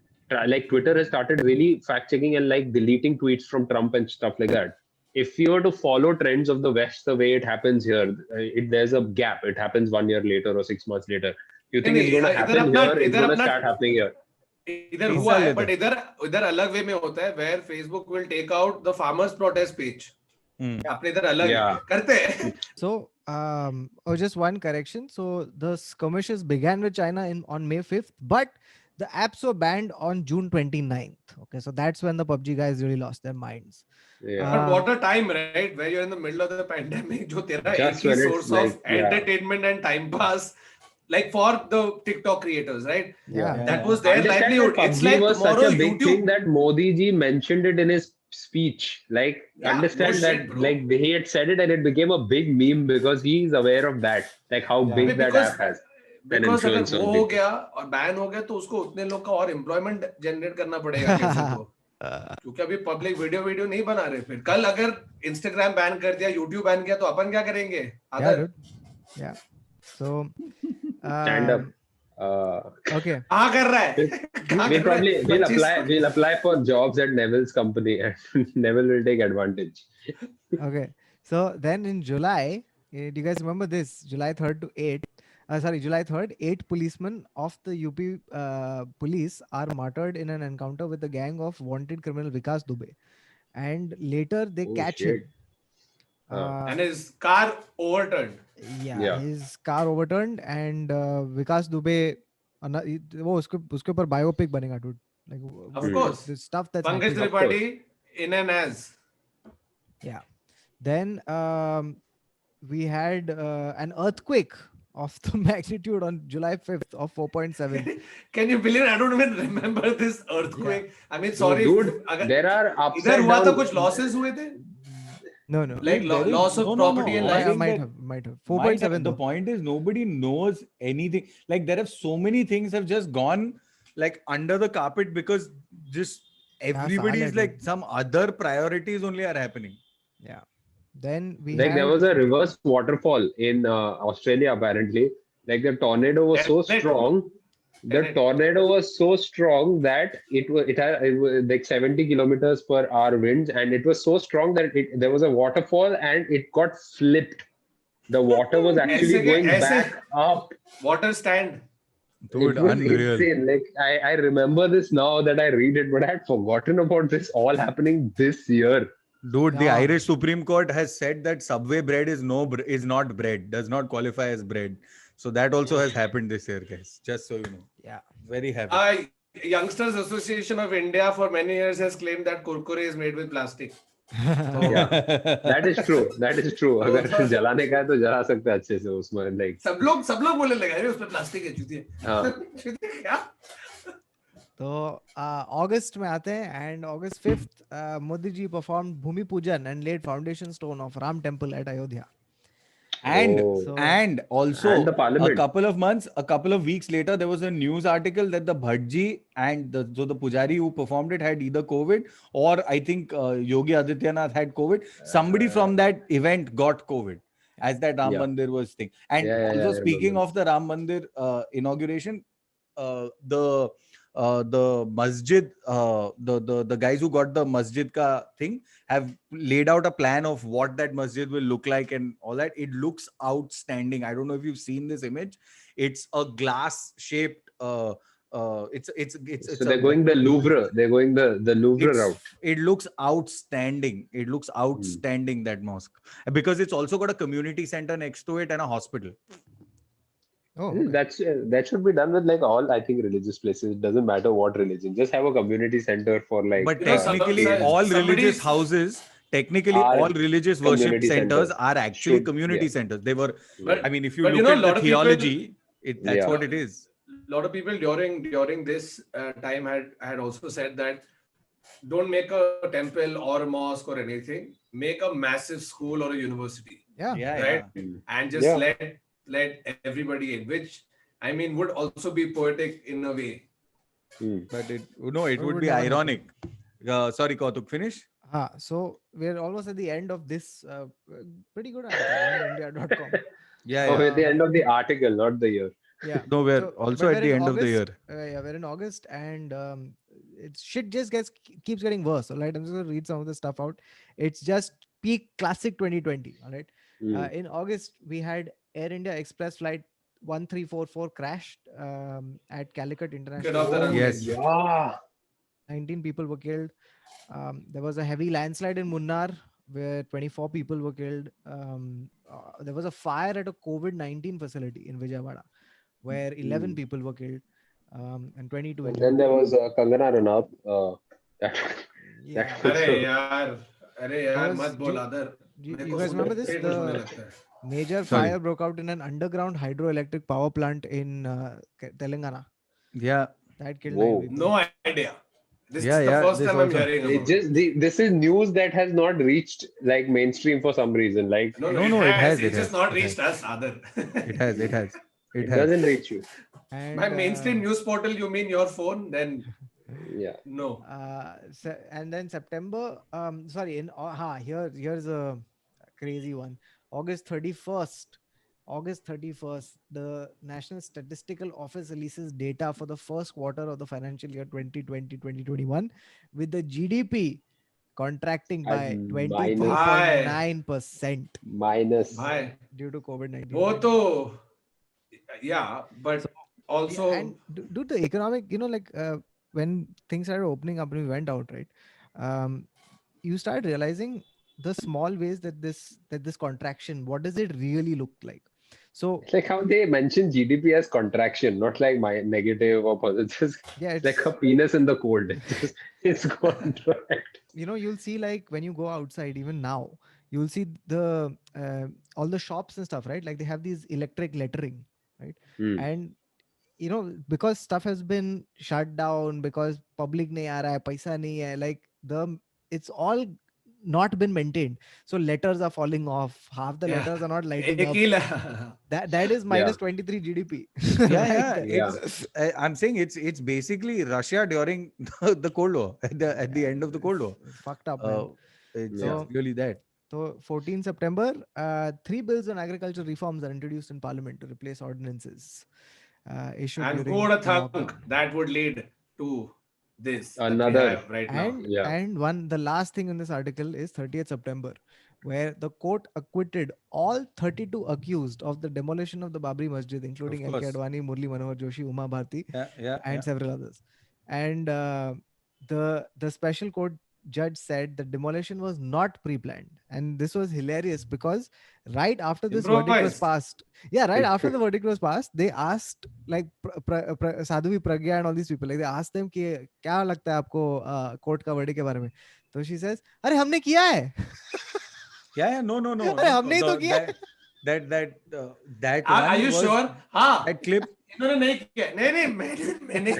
like Twitter has started really fact checking and like deleting tweets from Trump and stuff like that. If you were to follow trends of the West the way it happens here, there's a gap. It happens 1 year later or 6 months later. You think it's going to happen here? It's going to start happening here. इधर हुआ है, but इधर अलग वे में होता है where Facebook will take out the farmers protest page. अपने इधर अलग करते हैं. So, just one correction. So the skirmishes began with China on May 5th, but the apps were banned on June 29th. Okay, so that's when the PUBG guys really lost their minds. But what a time, right? Where you're in the middle of the pandemic, जो तेरा Just एक ही when it's source like, of entertainment and time pass, like for the TikTok creators, right? That was their livelihood. It's like was tomorrow such a big YouTube. thing that Modi ji mentioned it in his speech. Like, understand no that shit, bro. like he had said it and it became a big meme because he is aware of that, like how big that app has. Because अगर वो हो गया और ban हो गया तो उसको उतने लोग का और एम्प्लॉयमेंट जनरेट करना पड़ेगा किसी को, क्योंकि अभी पब्लिक वीडियो नहीं बना रहे. फिर कल अगर इंस्टाग्राम बैन कर दिया, यूट्यूब बैन किया, तो अपन क्या करेंगे? Yeah. So stand up. Okay. कहाँ कर रहा है? We'll apply for jobs at Neville's company and Neville will take advantage. Okay. So then in July, do you guys remember this? July 3rd, 8 policemen of the UP police are martyred in an encounter with the gang of wanted criminal Vikas Dubey. And later they catch him. And his car overturned. Yeah. his car overturned and Vikas Dubey वो उसके ऊपर biopic बनेगा dude. Like Of course. the stuff that's Pankaj happening. Tripathi in an as. Yeah. Then we had an earthquake of the magnitude on July 5th of 4.7. Can you believe? I don't even remember this earthquake. I mean, sorry, Dude, अगर there are इधर upside हुआ था down. कुछ losses हुए थे? No. Like There is- loss of no, property no. and I life. think might that- have. Might have. 4.7 The though. point is nobody knows anything. Like there have so many things have just gone like under the carpet because just everybody is silent, like some other priorities only are happening. Yeah. Then we Like had there was a reverse waterfall in Australia apparently. Like the tornado was so Tenet. strong. The Tenet. tornado was so strong that it was like 70 kilometers per hour winds, and it was so strong that there was a waterfall and it got flipped. The water was actually ऐसे के going ऐसे back up. water stand. Dude, It was unreal. insane. Like I remember this now that I read it, but I had forgotten about this all happening this year. Dude, the Yeah. Irish Supreme Court has said that Subway bread is not bread, does not qualify as bread. So that also has happened this year, guys. Just so you know. yeah. Very happy. Youngsters Association of India for many years has claimed that kurkure is made with plastic. So, Yeah. That is true. That is true. अगर जलाने का है तो जला सकते हैं अच्छे से उसमें like. सब लोग बोलने लगे अरे उसमें प्लास्टिक है चूतिया. हाँ. चूतिया क्या? तो अगस्त में आते हैं and August 5th Modi ji performed Bhumi Pujan and laid foundation stone of Ram temple at Ayodhya. And Oh. So- and also And the parliament. a couple of weeks later, there was a news article that the Bhatji and the Pujari who performed it had either COVID or I think Yogi Adityanath had COVID. Somebody from that event got COVID as that Ram Yeah. Mandir was thing. And Yeah, also I speaking remember. of the Ram Mandir inauguration, the masjid, the guys who got the masjid ka thing have laid out a plan of what that masjid will look like and all that. It looks outstanding. I don't know if you've seen this image. It's a glass shaped it's So they're going the Louvre. They're going the Louvre route. it looks outstanding. It looks outstanding, that mosque, because it's also got a community center next to it and a hospital. Oh, okay. That should be done with like all I think religious places. It doesn't matter what religion. Just have a community center for like. But You know, technically, somebody- all somebody's- religious houses, technically, Are all religious worship community centers centers. are actually Should- community yeah. centers. They were. But- I mean, if you but look you know, at lot the of people- theology, that's Yeah. what it is. lot of people during this time had also said that don't make a temple or a mosque or anything. Make a massive school or a university Yeah. Yeah, Right. yeah. and just Yeah. let everybody in, which I mean would also be poetic in a way. But it would would be never ironic. Sorry, Kautuk, finish. So we're almost at the end of this pretty good article on India.com. Yeah, Oh, yeah. at the end of the article, not the year. Yeah. No, we're So- also but at we're the in end of the year. August. Yeah, we're in August, and it's shit just keeps getting worse. All right, I'm just gonna read some of the stuff out. It's just peak classic 2020. All right. In August, we had Air India Express flight 1344 crashed at Calicut Get International. off the runway. Yes. Yeah. 19 people were killed. There was a heavy landslide in Munnar where 24 people were killed. There was a fire at a COVID-19 facility in Vijayawada where 11 people were killed and 22 And injured. then there was Kangana Ranaut. That, Yeah. that अरे यार Was- मत बोल do- आदर. You, मेरे you को guys सुन remember के this? पेट में होने The लगता है. major Sorry. fire broke out in an underground hydroelectric power plant in Telangana. Yeah. That killed Whoa. 9 people. No idea. This Yeah, is the yeah, first this time I'm also- hearing it about. just this is news that has not reached like mainstream for some reason. Like No, No, it it has, has. it It's just has, not it reached us, Adar. It has. It has. it It has. doesn't reach you. And, By mainstream news portal, you mean your phone? Then Yeah. no. And then September, here's a crazy one. August 31st, the National Statistical Office releases data for the first quarter of the financial year 2020-2021 with the GDP contracting by At 23.9% Minus. Bye. due to COVID-19. वो तो yeah, but also Yeah, and due to economic, when things started opening up and we went out, right? You start realizing the small ways that this contraction, what does it really look like? So It's like how they mention GDP as contraction, not like my negative or positive. yeah, It's like a penis in the cold. It's contract. you'll see, like when you go outside even now, you'll see the all the shops and stuff, right? Like they have these electric lettering, right? Hmm. And because stuff has been shut down, because public nahi aa raha hai, paisa nahi hai, like it's all not been maintained, so letters are falling off, half the letters are not lighting एक up. He La- That is Yeah. minus 23 GDP. Yeah, right yeah. there. Yeah. I'm saying it's basically Russia during the Cold War, at the end of the Cold War. It's fucked up, man. It's Yeah. really that. So 14 September, 3 bills on agriculture reforms are introduced in Parliament to replace ordinances issued and during code a the thunk lockdown. that would lead to this that we Another. have right now. And the last thing in this article is 30th September, where the court acquitted all 32 accused of the demolition of the Babri Masjid, including Of L.K. course. Advani, Murli Manohar Joshi, Uma Bharti, Yeah. and several others. And the special court judge said the demolition was not pre-planned, and this was hilarious because right after this verdict was Improvised. passed, after the verdict was passed, they asked like Sadhvi Pragya and all these people, like they asked them कि क्या लगता है आपको court का verdict के बारे में? तो she says, अरे हमने किया है. Yeah. No. अरे हमने ही तो किया. That Are one you was- sure? हाँ. That clip. इन्होंने नहीं किया. नहीं मैंने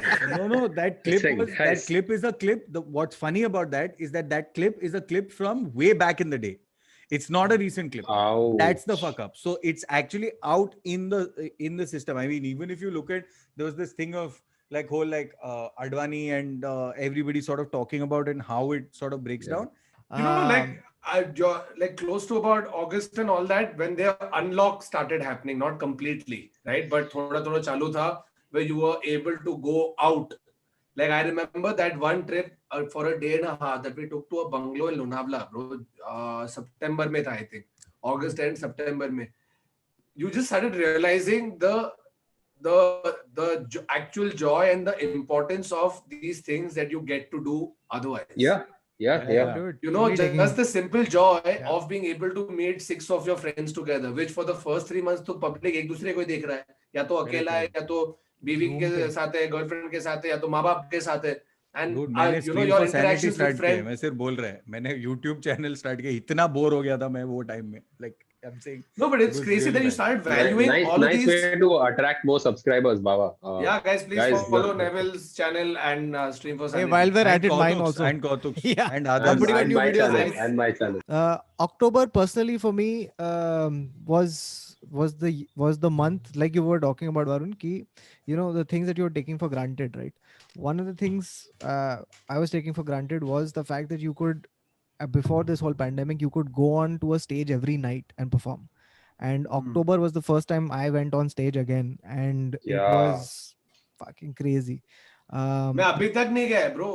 No. That clip Listen, was, guys. that clip is a clip. What's funny about that is that clip is a clip from way back in the day. It's not a recent clip. Ouch. That's the fuck up. So it's actually out in the system. I mean, even if you look at, there was this thing of like whole Advani and everybody sort of talking about and how it sort of breaks Yeah. down. You know, like close to about August and all that, when the unlock started happening, not completely, right? But thoda chalu tha, where you were able to go out. Like I remember that one trip for a day and a half that we took to a bungalow in Lonavala, bro. September mein tha, I think. August and September mein. You just started realizing the actual joy and the importance of these things that you get to do otherwise. Yeah. Dude, You know, reading- just the simple joy Yeah. of being able to meet 6 of your friends together, which for the first 3 months तो public एक दूसरे को ही देख रहा है, या तो अकेला है, या तो बीवी Zoom के पे। साथ है, गर्लफ्रेंड के साथ है, या तो माँ बाप के साथ है. And Dude, मैंने you know Stream your for Sanity interactions with start किया. friends. मैं सिर्फ बोल रहा है. मैंने YouTube channel start किया. इतना बोर हो गया था मैं वो time में. Like I'm saying. No, but it's It was crazy really that you bad. started valuing nice all of nice these. way to attract more subscribers, Baba. Yeah, guys, please guys, follow yeah. Neville's channel and Stream for Hey, Sanity. while we're at And it, mine Kautuk's, also. and Kautuk's, Yeah. and I'm others. putting out and new my videos, channel, guys. and my channel. October personally for me was the month, like you were talking about, Varun, ki, the things that you're taking for granted, right? One of the things I was taking for granted was the fact that you could before this whole pandemic, you could go on to a stage every night and perform. And October was the first time I went on stage again, and it Yeah. was fucking crazy. मैं अभी तक नहीं गया, bro.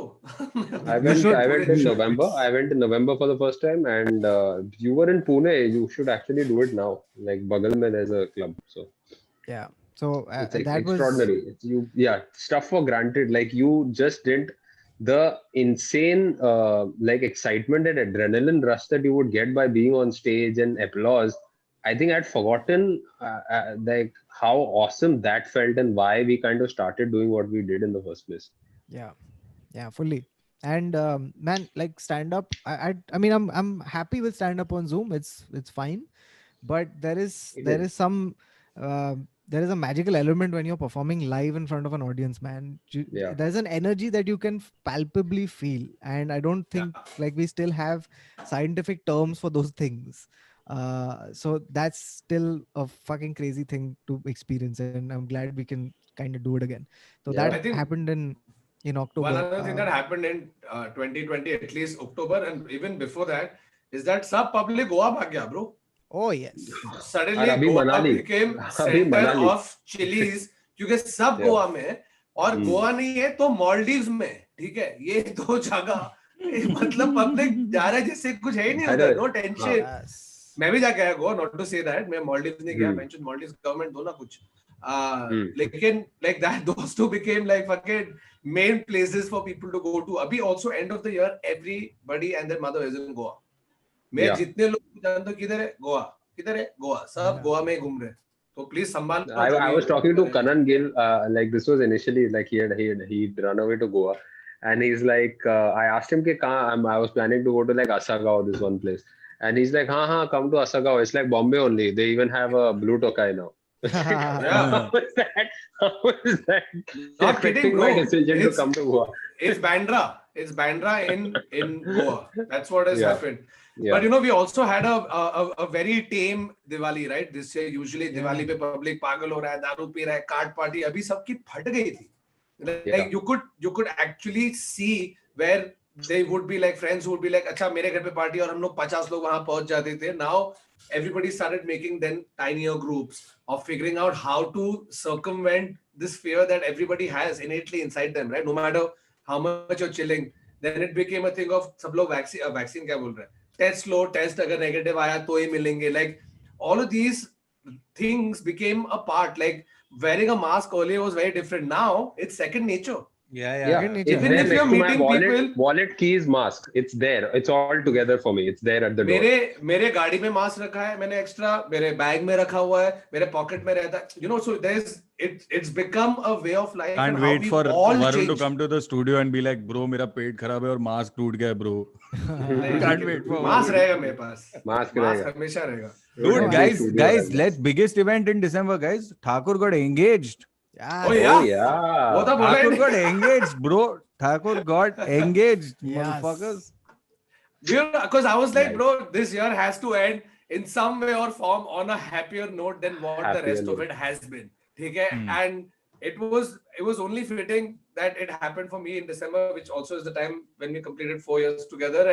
I went in should. November. I went in November for the first time, and you were in Pune. You should actually do it now. Like Bagal mein there's a club, so Yeah. So it's like that was extraordinary. Stuff for granted. Like you just didn't the insane like excitement and adrenaline rush that you would get by being on stage and applause. I think I'd forgotten like how awesome that felt and why we kind of started doing what we did in the first place. yeah, fully. And man, like stand up, I mean I'm happy with stand up on Zoom. It's fine, but there is some there is a magical element when you're performing live in front of an audience, man. Yeah. There's an energy that you can palpably feel, and I don't think like we still have scientific terms for those things. So that's still a fucking crazy thing to experience, and I'm glad we can kind of do it again. So Yeah. I that think happened in October. One other thing that happened in 2020, at least October, and even before that, is that sub public Goa bhag gaya, bro. Oh yes. Suddenly अभी Goa Manali. became अभी center Manali. of chilies क्योंकि सब Yeah. Goa में और गोवा नहीं है तो मालदीव्स में, ठीक है, ये दो जगह मतलब पब्लिक जा रहा है जैसे कुछ है ही नहीं उधर, नो टेंशन. Yes. मैं भी जाके आया Goa, not to say that मैं मालदीव्स नहीं गया, Hmm. मेंशन मालदीव्स गवर्नमेंट दो ना कुछ. Hmm. लेकिन like that those two became like fucking main places for people to go to. Abhi also end of the year everybody and their mother is in Goa. मैं Yeah. जितने लोग जानता हूँ किधर है गोवा सब गोवा में घूम रहे हैं तो प्लीज संभाल लो जो I भी was talking to है। Kanan Gill. Like this was initially like he'd run away to Goa, and he's like, I asked him कि कहाँ I was planning to go to like Asagaon, this one place, and he's like, हाँ, come to Asagaon. It's like Bombay only. They even have a Blue Tokai now. Yeah. How is that Not kidding, affecting my bro. decision to come to Goa? It's Bandra in Goa. That's what has Yeah. happened. Yeah. But we also had a very tame Diwali, right? This year usually Yeah. Diwali पे public पागल हो रहा है, दारू P रहा है, card party अभी सबकी फट गई थी. Like Yeah. you could actually see where they would be like friends who would be like अच्छा मेरे घर पे पार्टी और हम लोग 50 लोग वहां पहुंच जाते थे. Now everybody started making then tinier groups of figuring out how to circumvent this fear that everybody has innately inside them, right? No matter how much you're chilling, then it became a thing of सब लोग vaccine क्या बोल रहे हैं? Test लो, test अगर negative आया तो ही मिलेंगे. Like all of these things became a part. Like wearing a mask earlier was very different. Now it's second nature. Yeah, Second it's nature. there Even if you're next to my meeting people, wallet, keys, mask. It's there. It's all together for me. It's there at the door. मेरे गाड़ी में mask रखा है मैंने extra मेरे bag में रखा हुआ है मेरे पॉकेट में रहता है so there's it's become a way of life Can't and how wait we for all Varun to changed. come to the studio and be like, bro, मेरा पेट खराब है और मास्क टूट गया है, bro. Can't wait for mask Varun. रहेगा मेरे पास Mask mask रहेगा. हमेशा रहेगा Dude, guys, Studio has that. let's biggest event in December, guys. Thakur got engaged. Yeah. Oh, Oh yeah. yeah. वो तो बोला ही Thakur नहीं. got engaged, bro. Thakur got engaged, Yes. motherfuckers. Because I was like Nice. bro this year has to end in some way or form on a happier note than what the Happier rest of note. it has been. ठीक है? And it was only fitting that it happened for me in December, which also is the time when we completed 4 years together,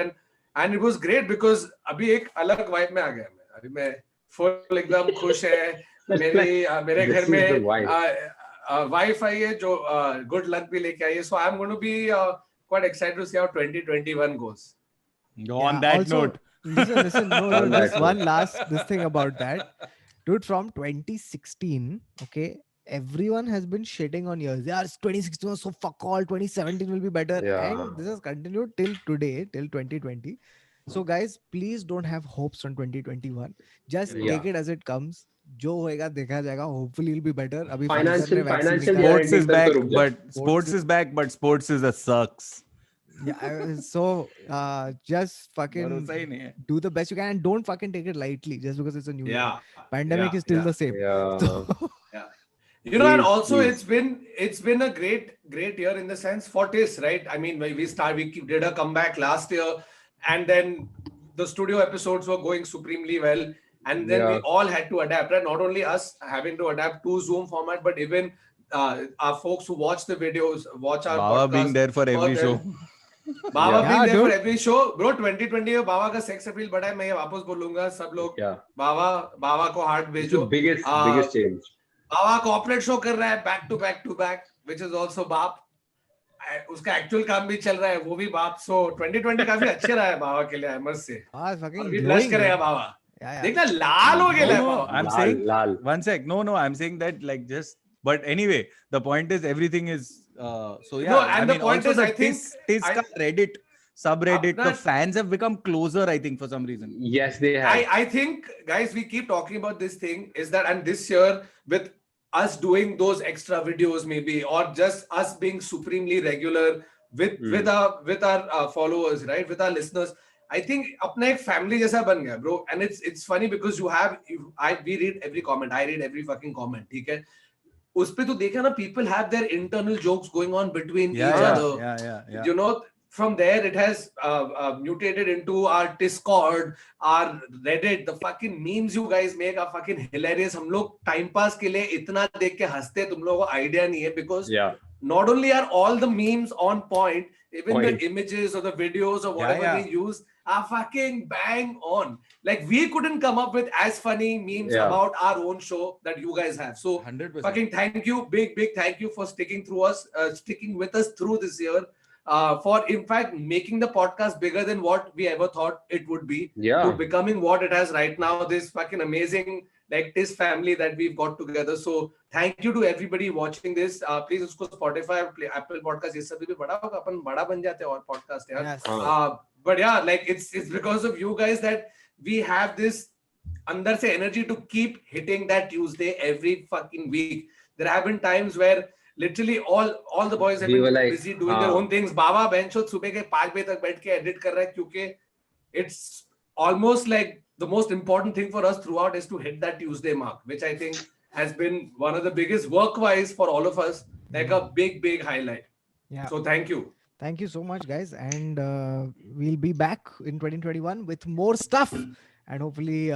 and it was great because अभी एक अलग vibe में आ गया मैं. अभी मैं full एकदम खुश है. मेरे This घर is the में vibe. wife आई है जो good luck भी लेके आई है. So I'm going to be quite excited to see how 2021 goes. On Yeah, that also, note. listen, no, On that just note. one last this thing about that. Dude, from 2016, okay, everyone has been shitting on years. Yeah, 2016 was so fuck all, 2017 will be better. Yeah. And this has continued till today, till 2020. So, guys, please don't have hopes on 2021. Just Yeah. take it as it comes. जो होएगा देखा जाएगा. Hopefully it'll be better. अभी Financial- Pfizer ने vaccine financial निकाला. Sports is Guaranteed back, तक तो रुक जा. but sports is back, but sports is a sucks. Yeah, so just fucking भरोसा ही नहीं है. do the best you can and don't fucking take it lightly just because it's a new year. Yeah. Pandemic Yeah, is still yeah. the same. Yeah. So, You know, and Please, also please. it's been a great year in the sense for TIS, right? I mean, we did a comeback last year, and then the studio episodes were going supremely well, and then we Yeah. all had to adapt. Right? Not only us having to adapt to Zoom format, but even our folks who watch the videos, watch our Baba podcast. being there for every और- show. Baba Yeah, being there for dude. every show, bro. 2020 में बाबा का sex appeal बढ़ा है. मैं ये वापस बोलूंगा, सब लोग Yeah. बाबा को हार्ट It's the भेजो. biggest change. बाबा कॉर्पोरेट शो कर रहा है back to back which is also बाप. उसका एक्चुअल काम भी चल रहा है वो भी बाप. So 2020 काफी अच्छे रहा है बाबा के लिए, I must say. it's fucking अभी glowing, ब्लश करेगा man. बाबा. Yeah, yeah. देखना लाल हो गया है No, Baba. I'm Lal, saying Lal. one sec. No, I'm saying that like just. But anyway, the point is everything is. So yeah. No, and the point also is, the I think TIS का Reddit subreddit, the अपना- fans have become closer. I think for some reason. Yes, they have. I think guys we keep talking about this thing is that, and this year with us doing those extra videos maybe, or just us being supremely regular with our followers, right, with our listeners, I think अपना एक family जैसा बन गया, bro. And it's funny because we read every comment. I read every fucking comment. ठीक है. उस पे तो देखा ना, people have their internal jokes going on between each other. Yeah. You know, from there it has mutated into our Discord, our Reddit. The fucking memes you guys make are fucking hilarious. हम लोग time pass के लिए इतना देख के हंसते हैं, तुम लोगों को idea नहीं है, because Yeah. not only are all the memes on point, even Point. the images or the videos or whatever Yeah. they use are fucking bang on. Like we couldn't come up with as funny memes Yeah. about our own show that you guys have. So 100%. fucking thank you, big thank you for sticking with us through this year. For in fact making the podcast bigger than what we ever thought it would be, Yeah. to becoming what it has right now, this fucking amazing like this family that we've got together. So thank you to everybody watching this. Please usko Spotify, Apple Podcast ये सब भी बड़ा होगा, अपन बड़ा बन जाते हैं और podcast यार. Yes. हाँ. but yeah, like it's because of you guys that we have this under say energy to keep hitting that Tuesday every fucking week. There have been times where literally all the boys have We been were like, busy doing their own things. Baba benchot सुबह के 5 बजे तक बैठ के edit कर रहा है क्योंकि it's almost like the most important thing for us throughout is to hit that Tuesday mark, which I think has been one of the biggest work-wise for all of us, like a big highlight. Yeah. So thank you. Thank you so much, guys, and we'll be back in 2021 with more stuff, and hopefully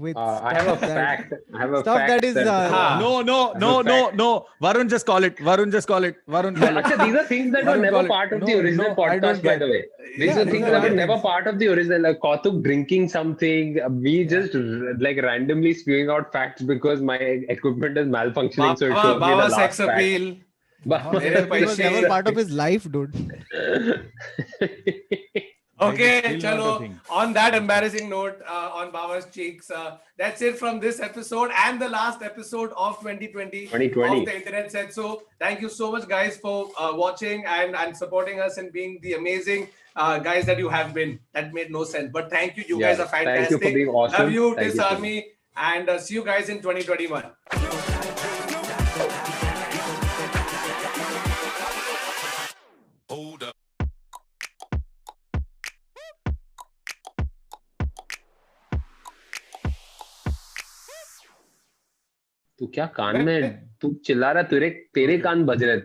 with I have a stuff that- fact. I have a stuff fact that is Ah. No. Varun, just call it. Varun, call it. Actually, these are things that were Varun, never call it. part of the No, original no, I don't podcast, by care. the way. These Yeah, are these things are that were other never things. part of the original. Like Kautuk drinking something. Me just like randomly spewing out facts because my equipment is malfunctioning. So it shows me the Baba last sex fact. appeal. Baba Mere it was paise. never part of his life, dude. Okay, Still not a chalo. thing. On that embarrassing note, on Baba's cheeks, that's it from this episode and the last episode of 2020 of the Internet Said So. Thank you so much, guys, for watching and supporting us and being the amazing guys that you have been. That made no sense, but thank you. You guys are fantastic. Thank you for being awesome. Love you, Thank Tis you so Army, and see you guys in 2021. Hold up. तू क्या कान में तू चिल्ला रहा, तेरे कान बज रहे